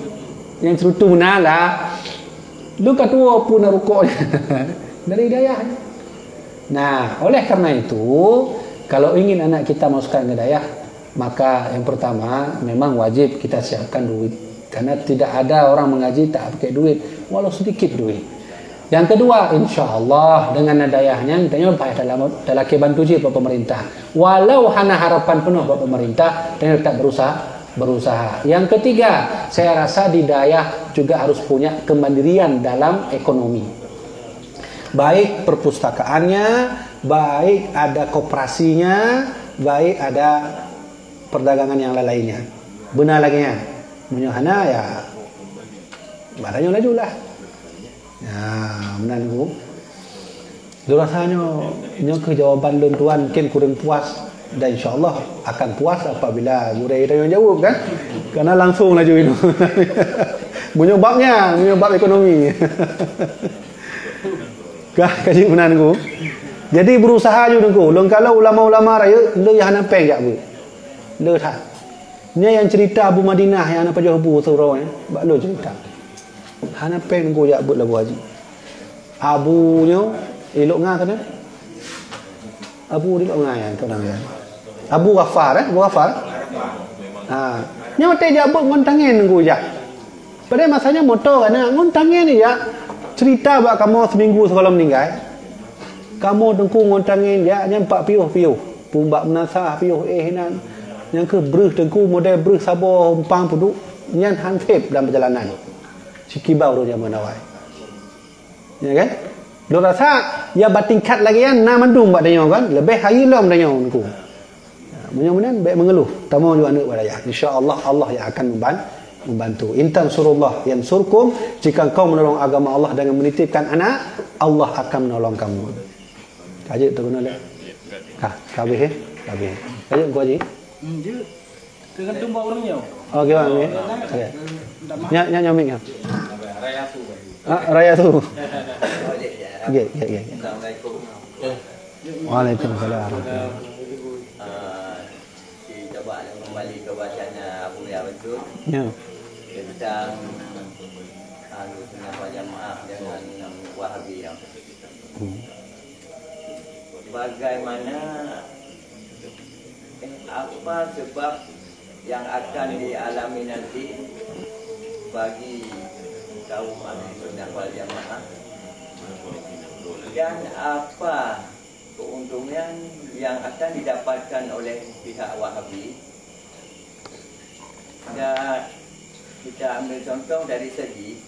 [SPEAKER 3] yang cerutu menalah lu ketua pun rukuk dari dayah. Nah oleh karena itu kalau ingin anak kita masukkan ke dayah maka yang pertama memang wajib kita siapkan duit karena tidak ada orang mengaji tak pakai duit walau sedikit duit. Yang kedua, insya-Allah dengan dayahnya tanya payah dalam bantu je buat pemerintah. Walau hanya harapan penuh buat pemerintah dan tetap berusaha. Yang ketiga, saya rasa di dayah juga harus punya kemandirian dalam ekonomi. Baik perpustakaannya, baik ada koperasinya, baik ada perdagangan yang lainnya. Benar lagi nya. Menyohana ya badannya lajulah. Ya, menanggu. Rasanya kejawaban lun tuan mungkin kurang puas dan insya-Allah akan puas apabila gurai dia jawab kan. Karena langsung laju itu. menyebabnya ekonomi. Kah kaji menanggu. Jadi berusaha juga nunggu. Lun kalau ulama-ulama raya lu yang nampeng jak bu. Lu tak. Ni yang cerita Abu Madinah yang apa jauh bu surau ni. Bak lu cerita. Hana pen go ya buat labu haji. Abu nyo elok ngah kan? Abu elok ngah yang tu nama. Abu Ghafar Abu Ghafar. Ha, nyo teh dia buat ngontangin go ya. Pada masanya motor kan ngontangin ni ya. Cerita bak kamu seminggu sebelum meninggal. Kamu dengku ngontangin ya nyampak piuh-piuh. Pumbak menasah piuh nan. Yang ke breh dengku model breh sabar umpang puduk nyan hansip dalam perjalanan. Cikibau tu zaman awal. Ya kan? Lu rasa ya batingkat lagi kan na mandum bak danyo kan lebih hailom danyo niku. Mudah-mudahan baik mengeluh tamu juga anak wadaya. Insya-Allah Allah yang akan membantu. Intan surullah yansurkum, jika kau menolong agama Allah dengan menitipkan anak, Allah akan menolong kamu. Kaji tu guna le. Kabeh kabeh. Kaji gua ji.
[SPEAKER 6] Dia tergantung bawa orangnya.
[SPEAKER 3] Okey bang. Okey. Nya mik kan. Raya tu. Raya tu. Okey. Assalamualaikum. Waalaikumsalam.
[SPEAKER 9] maksud
[SPEAKER 3] Ya.
[SPEAKER 9] tentang Ahlus Sunnah wal Jamaah dengan Wahabi yang bagaimana apa sebab yang akan dialami nanti bagi kaum Ahlus Sunnah wal Jamaah dan apa keuntungan yang akan didapatkan oleh pihak Wahabi. Dan kita ambil contoh dari segi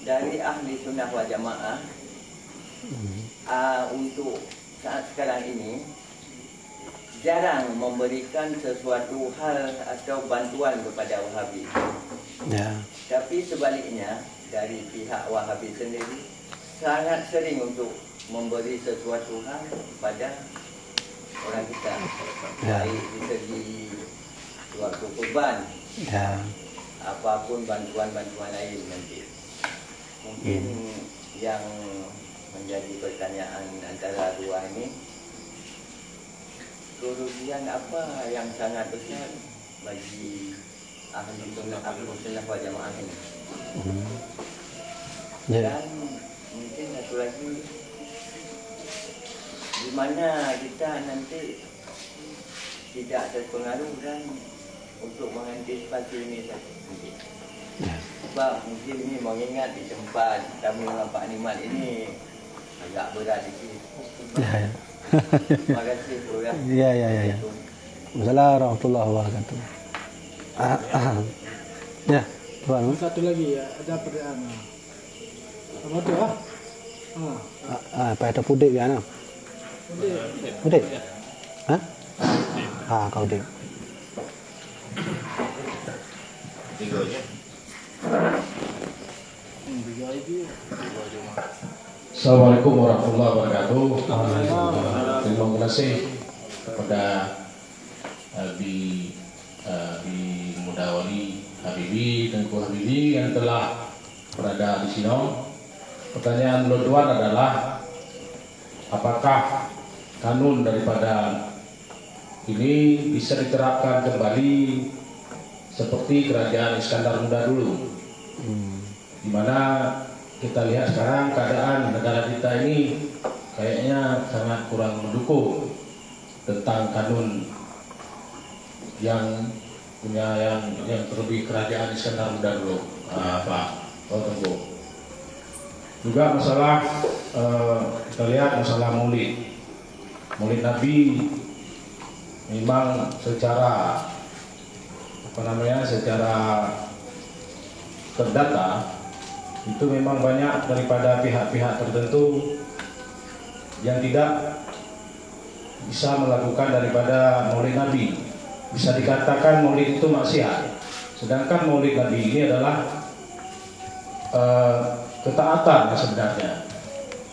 [SPEAKER 9] dari Ahli Sunnah wal Jamaah untuk saat sekarang ini jarang memberikan sesuatu hal atau bantuan kepada Wahabi.
[SPEAKER 3] Ya.
[SPEAKER 9] Tapi sebaliknya dari pihak Wahabi sendiri sangat sering untuk memberi sesuatu hal kepada orang kita, baik di segi waktu kurban, apapun bantuan-bantuan lain nanti. Mungkin yang menjadi pertanyaan antara dua ini, kerugian apa yang sangat besar bagi Ahli Sunnah wal Jamaah ini? Dan mungkin satu lagi, di mana kita nanti tidak terpengaruh dan untuk mengantisipasi ini nanti. Sebab mungkin ini mengingat di tempat tamu dengan Pak Nimat ini agak berat di sini. Terima kasih Prof.
[SPEAKER 3] Ya. Assalamualaikum warahmatullahi wabarakatuh. Ya, Tuan.
[SPEAKER 6] Satu lagi ya, ada pertanyaan. Apa tu
[SPEAKER 3] Apa ada pudik ya nak? Pudik. Hah? Kau dik.
[SPEAKER 7] Tiga je.
[SPEAKER 10] Assalamualaikum warahmatullahi wabarakatuh. Terima kasih kepada Abi Mudawali Habibi dan Ku Habibi yang telah berada di sini. Pertanyaan Loduan adalah, apakah kanun daripada ini bisa diterapkan kembali seperti kerajaan Iskandar Muda dulu, di mana kita lihat sekarang keadaan negara kita ini kayaknya sangat kurang mendukung tentang kanun yang punya yang terlebih kerajaan Iskandar Muda dulu. Pak Tengku. Juga masalah kita lihat masalah Maulid Nabi memang secara secara terdata itu memang banyak daripada pihak-pihak tertentu yang tidak bisa melakukan daripada Maulid Nabi. Bisa dikatakan Maulid itu maksiat, sedangkan Maulid Nabi ini adalah ketaatan sebenarnya.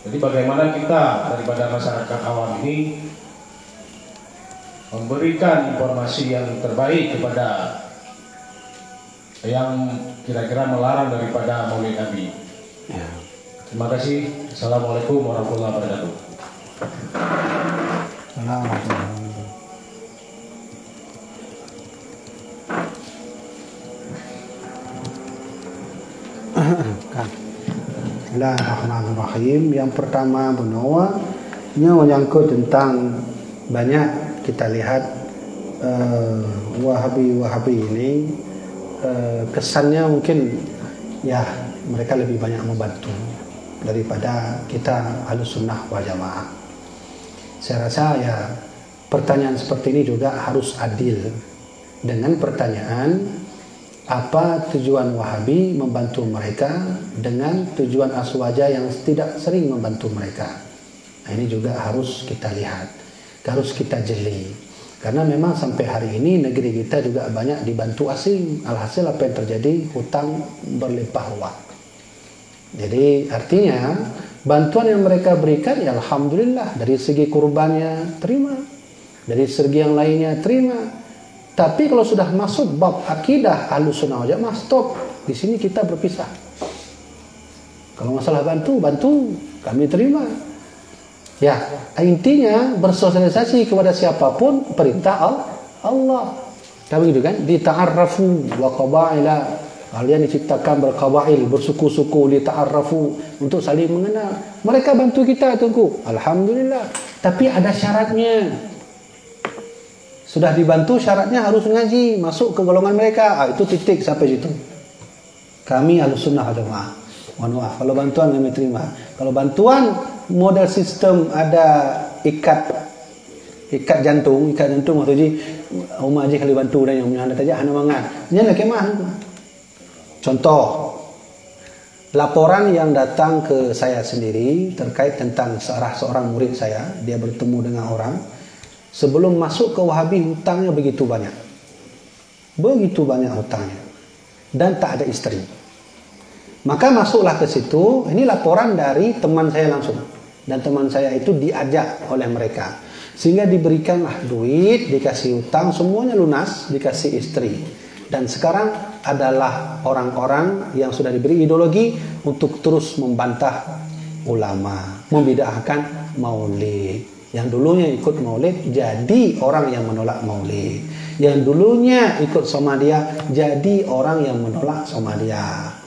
[SPEAKER 10] Jadi bagaimana kita daripada masyarakat awam ini memberikan informasi yang terbaik kepada yang kira-kira melarang daripada Maulid Nabi. Terima kasih. Assalamualaikum warahmatullahi wabarakatuh.
[SPEAKER 2] Bismillahirrahmanirrahim. Yang pertama Bunawa, ini menyangkut tentang banyak kita lihat Wahabi ini kesannya mungkin ya mereka lebih banyak membantu daripada kita Ahlus Sunnah wal Jamaah. Saya rasa ya pertanyaan seperti ini juga harus adil dengan pertanyaan apa tujuan Wahabi membantu mereka dengan tujuan Aswaja yang tidak sering membantu mereka. Nah, ini juga harus kita lihat, harus kita jeli. Karena memang sampai hari ini negeri kita juga banyak dibantu asing. Alhasil apa yang terjadi? Hutang berlimpah ruah. Jadi artinya bantuan yang mereka berikan ya alhamdulillah, dari segi kurbannya terima, dari segi yang lainnya terima. Tapi kalau sudah masuk bab akidah Ahlus Sunnah wal Jamaah, stop. Di sini kita berpisah. Kalau masalah bantu kami terima. Ya, intinya bersosialisasi kepada siapapun perintah Allah.
[SPEAKER 3] Kan begitu kan? Lita'arrafu wa qabaila. Kalian diciptakan berqabail, bersuku-suku, lita'arrafu, untuk saling mengenal. Mereka bantu kita, Tunku. Alhamdulillah. Tapi ada syaratnya. Sudah dibantu, syaratnya harus ngaji, masuk ke golongan mereka. Itu titik sampai situ. Kami Ahlussunnah wal Jamaah. Mohon maaf, kalau bantuan kami terima. Kalau bantuan model sistem ada ikat jantung waktu ji umah ji kali bantu dan yang menyana tajak hana mangan. Nyana kemah. Contoh laporan yang datang ke saya sendiri terkait tentang seorang murid saya, dia bertemu dengan orang sebelum masuk ke Wahabi hutangnya begitu banyak hutangnya dan tak ada istri. Maka masuklah ke situ. Ini laporan dari teman saya langsung, dan teman saya itu diajak oleh mereka sehingga diberikanlah duit, dikasih hutang, semuanya lunas, dikasih istri. Dan sekarang adalah orang-orang yang sudah diberi ideologi untuk terus membantah ulama, membid'ahkan maulid. Yang dulunya ikut maulid jadi orang yang menolak maulid. Yang dulunya ikut Samadiyah jadi orang yang menolak Samadiyah.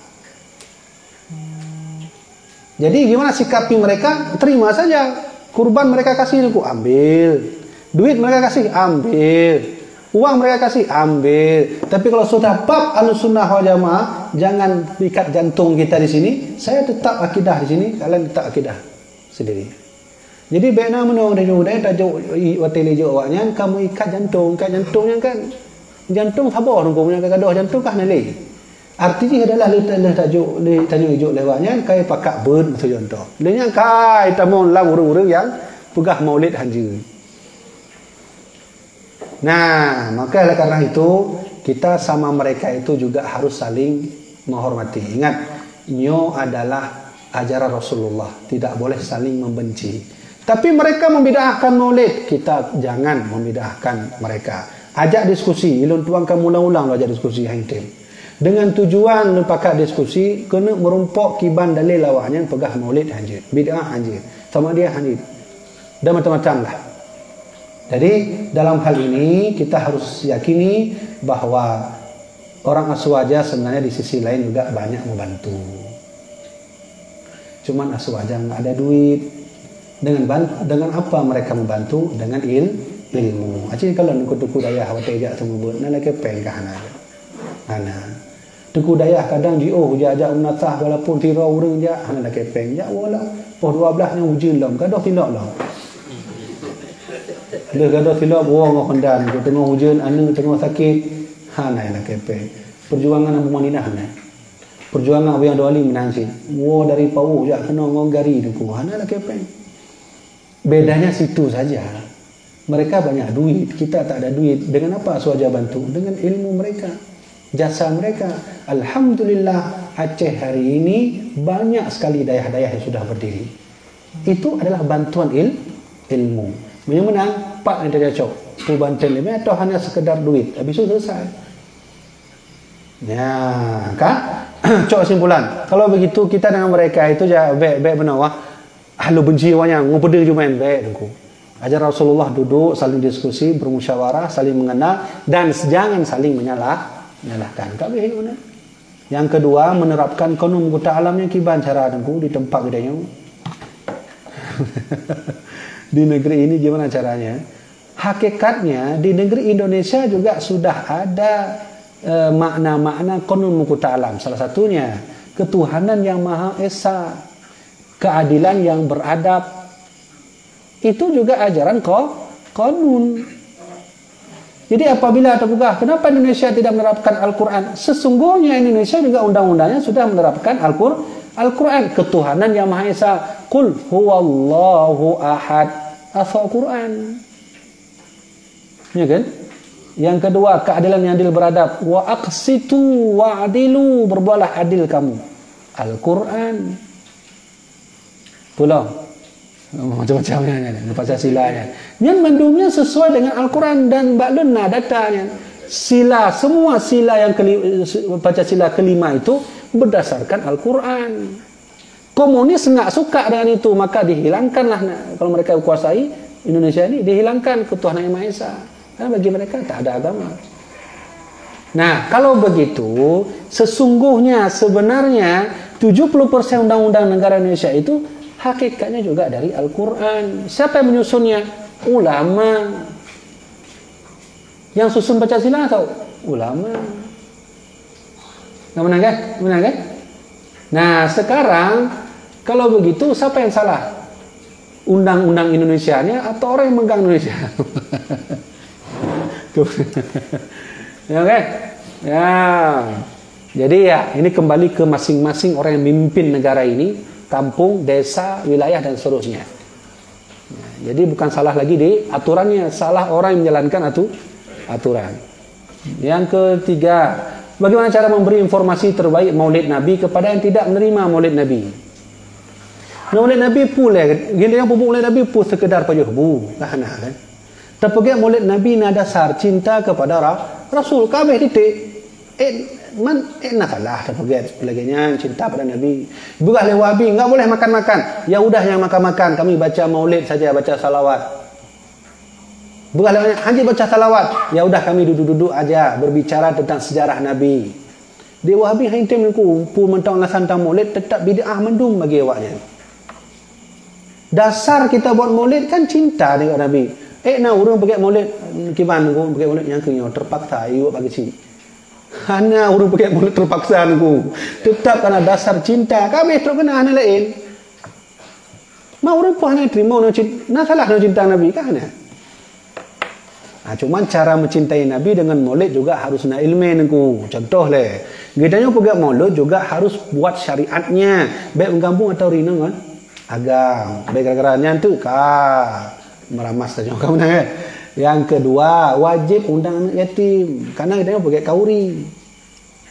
[SPEAKER 3] Jadi gimana sikapi mereka? Terima saja. Kurban mereka kasih, aku ambil. Duit mereka kasih, ambil. Uang mereka kasih, ambil. Tapi kalau sudah bab Ahlussunnah wal Jamaah, jangan ikat jantung kita di sini. Saya tetap akidah di sini, kalian tetap akidah sendiri. Jadi bena menong dari judai tajuk watele jo awaknya, kamu ikat jantungnya kan. Jantung sabar nunggu punya gadoh jantung kah nilai. Artinya adalah tajuk hijau lewatnya kai pakak ben tu contoh. Lenya kai tamun lang urang-urang yang pegah maulid haji. Nah, maka oleh karena itu kita sama mereka itu juga harus saling menghormati. Ingat, nyo adalah ajaran Rasulullah, tidak boleh saling membenci. Tapi mereka membid'ahkan maulid, kita jangan membid'ahkan mereka. Ajak diskusi, ilun tuang kamu ulang-ulang ajak diskusi hangtim. Dengan tujuan pakai diskusi kena merumpok kiban dalil lawaknya pegah maulid hanjir, bid'ah hanjir, sama dia hanjir, dan macam-macam lah. Jadi dalam hal ini kita harus yakini bahwa orang Aswaja sebenarnya di sisi lain juga banyak membantu. Cuman Aswaja nggak ada duit. Dengan apa mereka membantu? Dengan ilmu. Acing kalau nuku-nuku daya hawatejak tersebut, nala kepeng kahana. Teku dayah kadang jajak menatah walaupun tira urang ja hana kepeng ja wala poh 12 nya hujan lam gadoh tilak lam. Le gadoh tilak buang kondan tengah hujan anu tengah sakit hana nak kepeng. Perjuangan Abu Madinah hana. Perjuangan Abu Yadwali menansi. Wo dari pau ja kena ngonggari deku hana nak kepeng. Bedanya situ saja. Mereka banyak duit, kita tak ada duit. Dengan apa Aswaja bantu? Dengan ilmu mereka, jasa mereka. Alhamdulillah Aceh hari ini banyak sekali dayah-dayah yang sudah berdiri. Itu adalah bantuan ilmu. Menang pak yang tercocok. Tu bantuan ilmu atau hanya sekedar duit. Habis itu selesai. Ya, kan? Cok kesimpulan. Kalau begitu kita dengan mereka itu jah baik benar wah. Ahlu benci wanya ngupede jumain baik dengku. Ajar Rasulullah duduk saling diskusi, bermusyawarah, saling mengenal dan jangan saling menyalahkan. Tak boleh mana. Yang kedua menerapkan kanun muta alamnya kiban cara dengku di tempat gedenya. Di negeri ini gimana caranya? Hakikatnya di negeri Indonesia juga sudah ada makna-makna kanun muta alam. Salah satunya ketuhanan yang Maha Esa, keadilan yang beradab. Itu juga ajaran kanun. Jadi apabila terbuka, kenapa Indonesia tidak menerapkan Al-Quran? Sesungguhnya Indonesia juga undang-undangnya sudah menerapkan Al-Quran. Ketuhanan yang Maha Esa. Qul huwallahu ahad. Al-Quran. Ya kan? Yang kedua, keadilan yang adil beradab. Wa aqsitu wa'adilu. Berbuatlah adil kamu. Al-Quran. Pulang. Macam-macamnya Pancasila-nya. Yang mendumnya sesuai dengan Al-Quran dan bakluna datanya. Sila, semua sila yang Pancasila kelima itu berdasarkan Al-Quran. Komunis enggak suka dengan itu, maka dihilangkanlah kalau mereka kuasai Indonesia ini, dihilangkan ketuhanan yang Maha Esa. Karena bagi mereka tak ada agama. Nah, kalau begitu, sesungguhnya sebenarnya 70% undang-undang negara Indonesia itu hakikatnya juga dari Al-Quran. Siapa yang menyusunnya? Ulama. Yang susun Pancasila atau ulama? Nggak benar kan? Benar kan? Nah, sekarang kalau begitu siapa yang salah? Undang-undang Indonesianya atau orang yang megang Indonesia? Ya kan? Ya. Jadi ya, ini kembali ke masing-masing orang yang memimpin negara ini, kampung, desa, wilayah dan seterusnya. Ya, jadi bukan salah lagi di aturannya, salah orang yang menjalankan aturan. Yang ketiga, bagaimana cara memberi informasi terbaik Maulid Nabi kepada yang tidak menerima Maulid Nabi? Maulid Nabi pulih, gini yang pupuk Maulid Nabi pun sekedar pajuh kan? Tapi Maulid Nabi ni ada dasar cinta kepada Rasul. Kabeh titik. Naklah sebagainya cinta pada Nabi. Bukan oleh Wahabi, enggak boleh makan-makan. Ya udah yang makan-makan, kami baca Maulid saja, baca salawat. Bukan oleh hanya baca salawat. Ya udah kami duduk-duduk aja berbicara tentang sejarah Nabi. Di Wahabi haintem ku pu mentang tentang Maulid tetap bid'ah mendung bagi awaknya. Dasar kita buat Maulid kan cinta dengan Nabi. Nah orang pakai Maulid kiban ku pakai Maulid yang kenyo terpaksa iu bagi si. Hanya orang pakai Maulid terpaksa ku. Tetap karena dasar cinta. Kami terus kena hanya lain. Mau orang pun hanya terima nak salah nak cinta Nabi kan? Cuman cara mencintai Nabi dengan Maulid juga harus nak ilmu ku. Contoh le, gedanya pakai Maulid juga harus buat syariatnya. Baik menggabung atau rinang kan? Agam. Baik gara-garanya tu meramas saja kamu kan. Yang kedua, wajib undang anak yatim karena kita pakai kauri.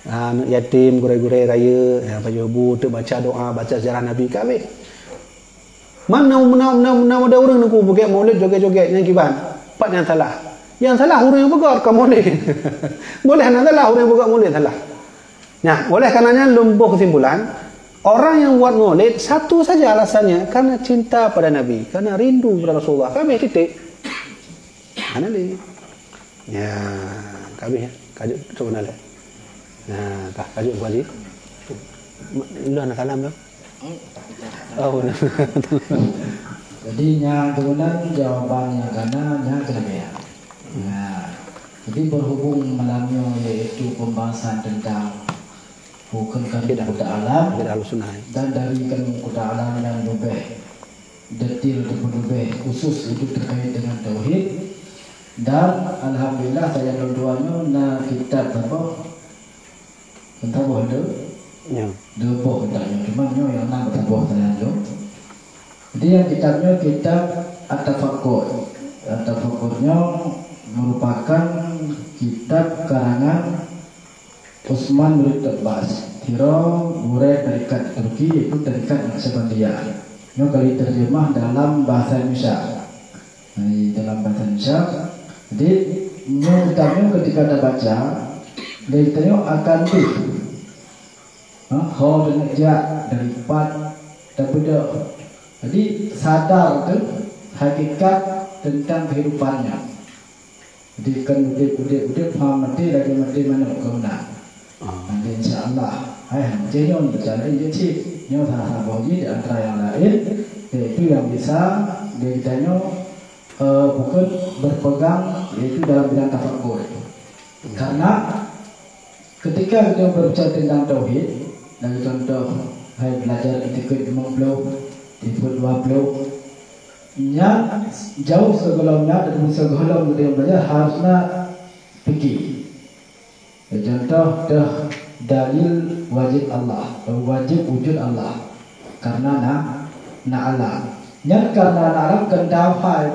[SPEAKER 3] Anak yatim gurai-gurai raya, ya baju bu tu baca doa, baca sejarah Nabi kami. Mana ada orang nak pakai Maulid joget-joget yang kiban. Empat yang salah. Yang salah orang yang pakai ke Maulid. Boleh nak salah orang yang pakai Maulid salah. Nah, oleh karenanya lumpuh kesimpulan orang yang buat Maulid satu saja alasannya karena cinta pada Nabi, karena rindu kepada Rasulullah. Kami titik. Mana ni? Ya, kami ya. Kajuk tu mana le? Nah, kajuk apa sih? Lu nak salam tu? Oh,
[SPEAKER 1] jadi yang kemudian jawabannya karena yang kelebihan. Nah, jadi berhubung malamnya yaitu pembahasan tentang hukum kaedah alam dan dari kaedah alam yang lebih detail lebih khusus itu terkait dengan tauhid. Dan alhamdulillah saya dua-duanya na kitab apa? Entah boleh tu? Ya. Dua buah kitabnya, cuma yang nak buah saya tu. Jadi yang kitabnya kitab At-Tafakkur. At-Tafakkurnya merupakan kitab karangan Utsman bin Abbas. Kira murid tarikat Turki itu tarikat Naqsabandiyah. Ini kali terjemah dalam bahasa Indonesia. Dalam bahasa Indonesia. Jadi utamanya ketika anda baca, dia akan ho dengan ja dari pat tapi dia. Jadi sadar tu hakikat tentang kehidupannya. Jadi kan udah paham mati lagi mati mana kau nak. Nanti insyaAllah jadi yang berjalan jadi yang salah bagi di antara yang lain yaitu yang bisa ditanya bukan berpegang yaitu dalam bidang tafakkur. Karena ketika kita berbicara tentang tauhid, dari contoh belajar etikot 50 etikot 20 yang jauh sebelumnya dan sebelum kita belajar harusnya fikih. Contoh dalil wajib Allah, wajib wujud Allah karena na'alam. Yang karena na'alam kendafai.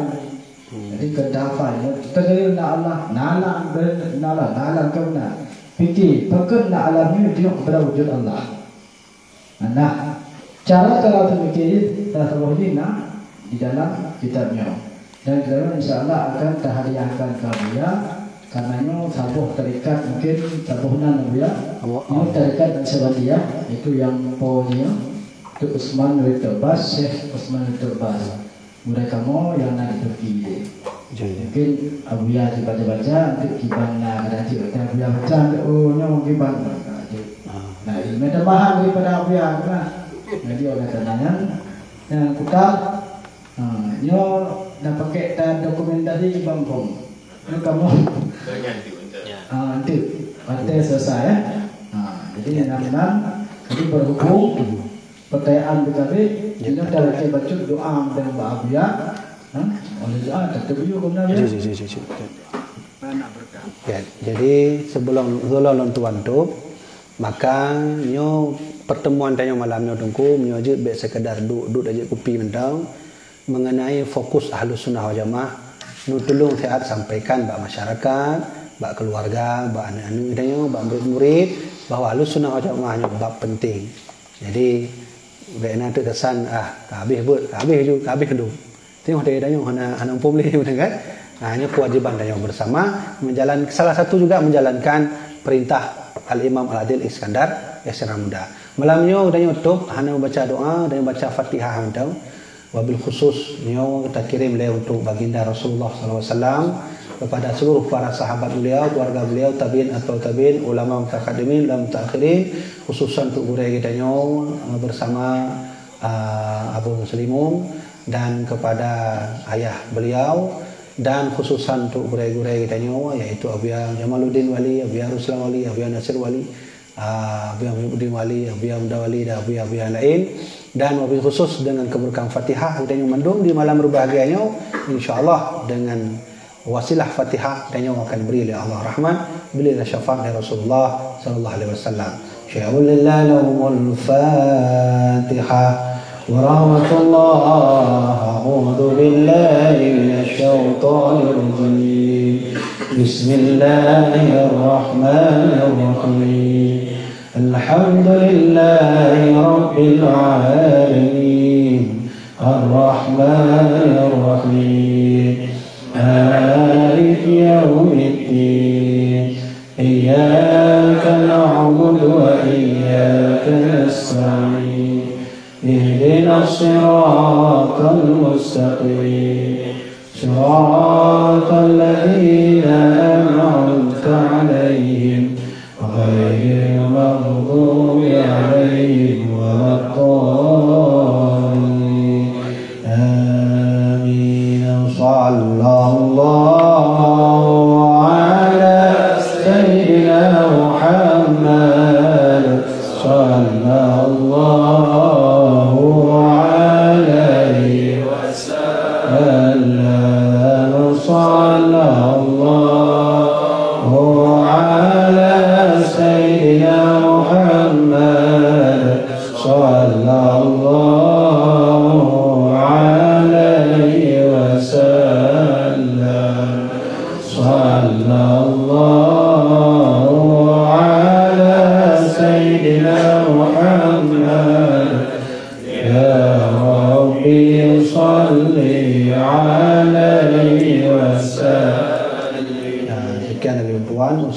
[SPEAKER 1] Jadi kendafai. Terjadi na'alam kau nak. Fikir, pekan na'alamnya dia kepada wujud Allah. Nah, cara kalau terfikir tasawufina di dalam kitabnya. Dan kita insyaAllah akan tahariahkan kamu karenanya sabuh tarikat mungkin sabuhna Nabiya ini tarikat Naqsabandiyah itu yang ponya itu Utsman bin Abbas, Syekh Utsman bin Abbas. Mereka mau yang nak Turki. Mungkin Abuya baca-baca untuk kibannya ada cik Abuya baca oh nyo kiban. Nah ini tambahan daripada Abuya kan. Jadi oleh karenanya yang kutal nyo dah pakai dokumen tadi bangkong. Kamu nanti pantai selesai ya. Jadi enam jadi berhubung pertanyaan BKB kita dah pakai baca doa dan Abuya. Oleh doa tertuju kemudian.
[SPEAKER 3] Ya, jadi sebelum tuan tu, maka nyo pertemuan tanya malam nyo tungku nyo je be sekedar duduk aja kopi mentang mengenai fokus Ahlus Sunnah wal Jamaah nu tolong sihat sampaikan bak masyarakat, bak keluarga, bak anak-anak tanya, bak murid-murid bahwa Ahlus Sunnah wal Jamaah nyo bab penting. Jadi benar tu kesan habis juga habis dulu. Tengok dia tanya anak umpum ni kan. Hanya kewajiban tanya bersama salah satu juga menjalankan perintah Al-Imam Al-Adil Iskandar Yasinah Muda. Malamnya tanya tutup hanya baca doa dan baca Fatihah mentau. Wabil khusus nyo kita kirim beliau untuk baginda Rasulullah SAW kepada seluruh para sahabat beliau, keluarga beliau, tabiin atau tabiin, ulama mutaqaddimin dan mutaakhirin, khususan untuk guru kita nyo bersama Abu Muslimun dan kepada ayah beliau dan khususan untuk gurai-gurai kita nyo yaitu Abuya Jamaluddin Wali, Abuya Ruslan Wali, Abuya Nasir Wali, Abuya Muhyiddin Wali, Abuya Muda Wali dan Abuya lain dan wabil khusus dengan keberkahan Fatihah kita nyo mendung di malam berbahagianya insyaallah dengan wasilah Fatihah kita nyo akan beri oleh Allah Rahman bila syafaat dari Rasulullah sallallahu alaihi wasallam. Syai'ul lahumul Fatihah ورحمة الله. أعوذ بالله من الشيطان الرجيم. بسم الله الرحمن الرحيم. الحمد لله رب العالمين الرحمن الرحيم مالك يوم الدين إياك نعبد وإياك نستعين اهدنا الصراط المستقيم صراط الذين أنعمت عليهم غير المغضوب عليهم ولا الضالين آمين. صلى الله على سيدنا محمد صلى الله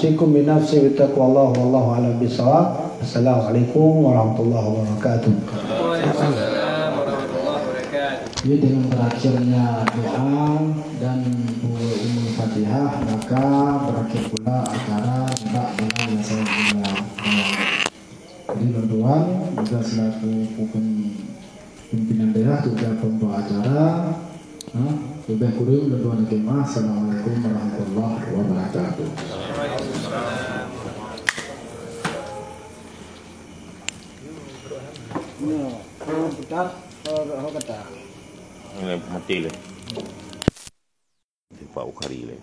[SPEAKER 3] usikum binafsi bittaqwallah wallahu a'lam bishawab. Assalamualaikum warahmatullahi wabarakatuh.
[SPEAKER 1] Jadi dengan berakhirnya doa dan umum Fatihah maka berakhir pula acara tidak dengan yang saya punya. Jadi tuan-tuan juga selaku pimpinan daerah juga pembawa acara. Lebih kurang tuan-tuan kemah. Assalamualaikum warahmatullahi wabarakatuh.
[SPEAKER 7] Mati lah. Pak Bukhari lah.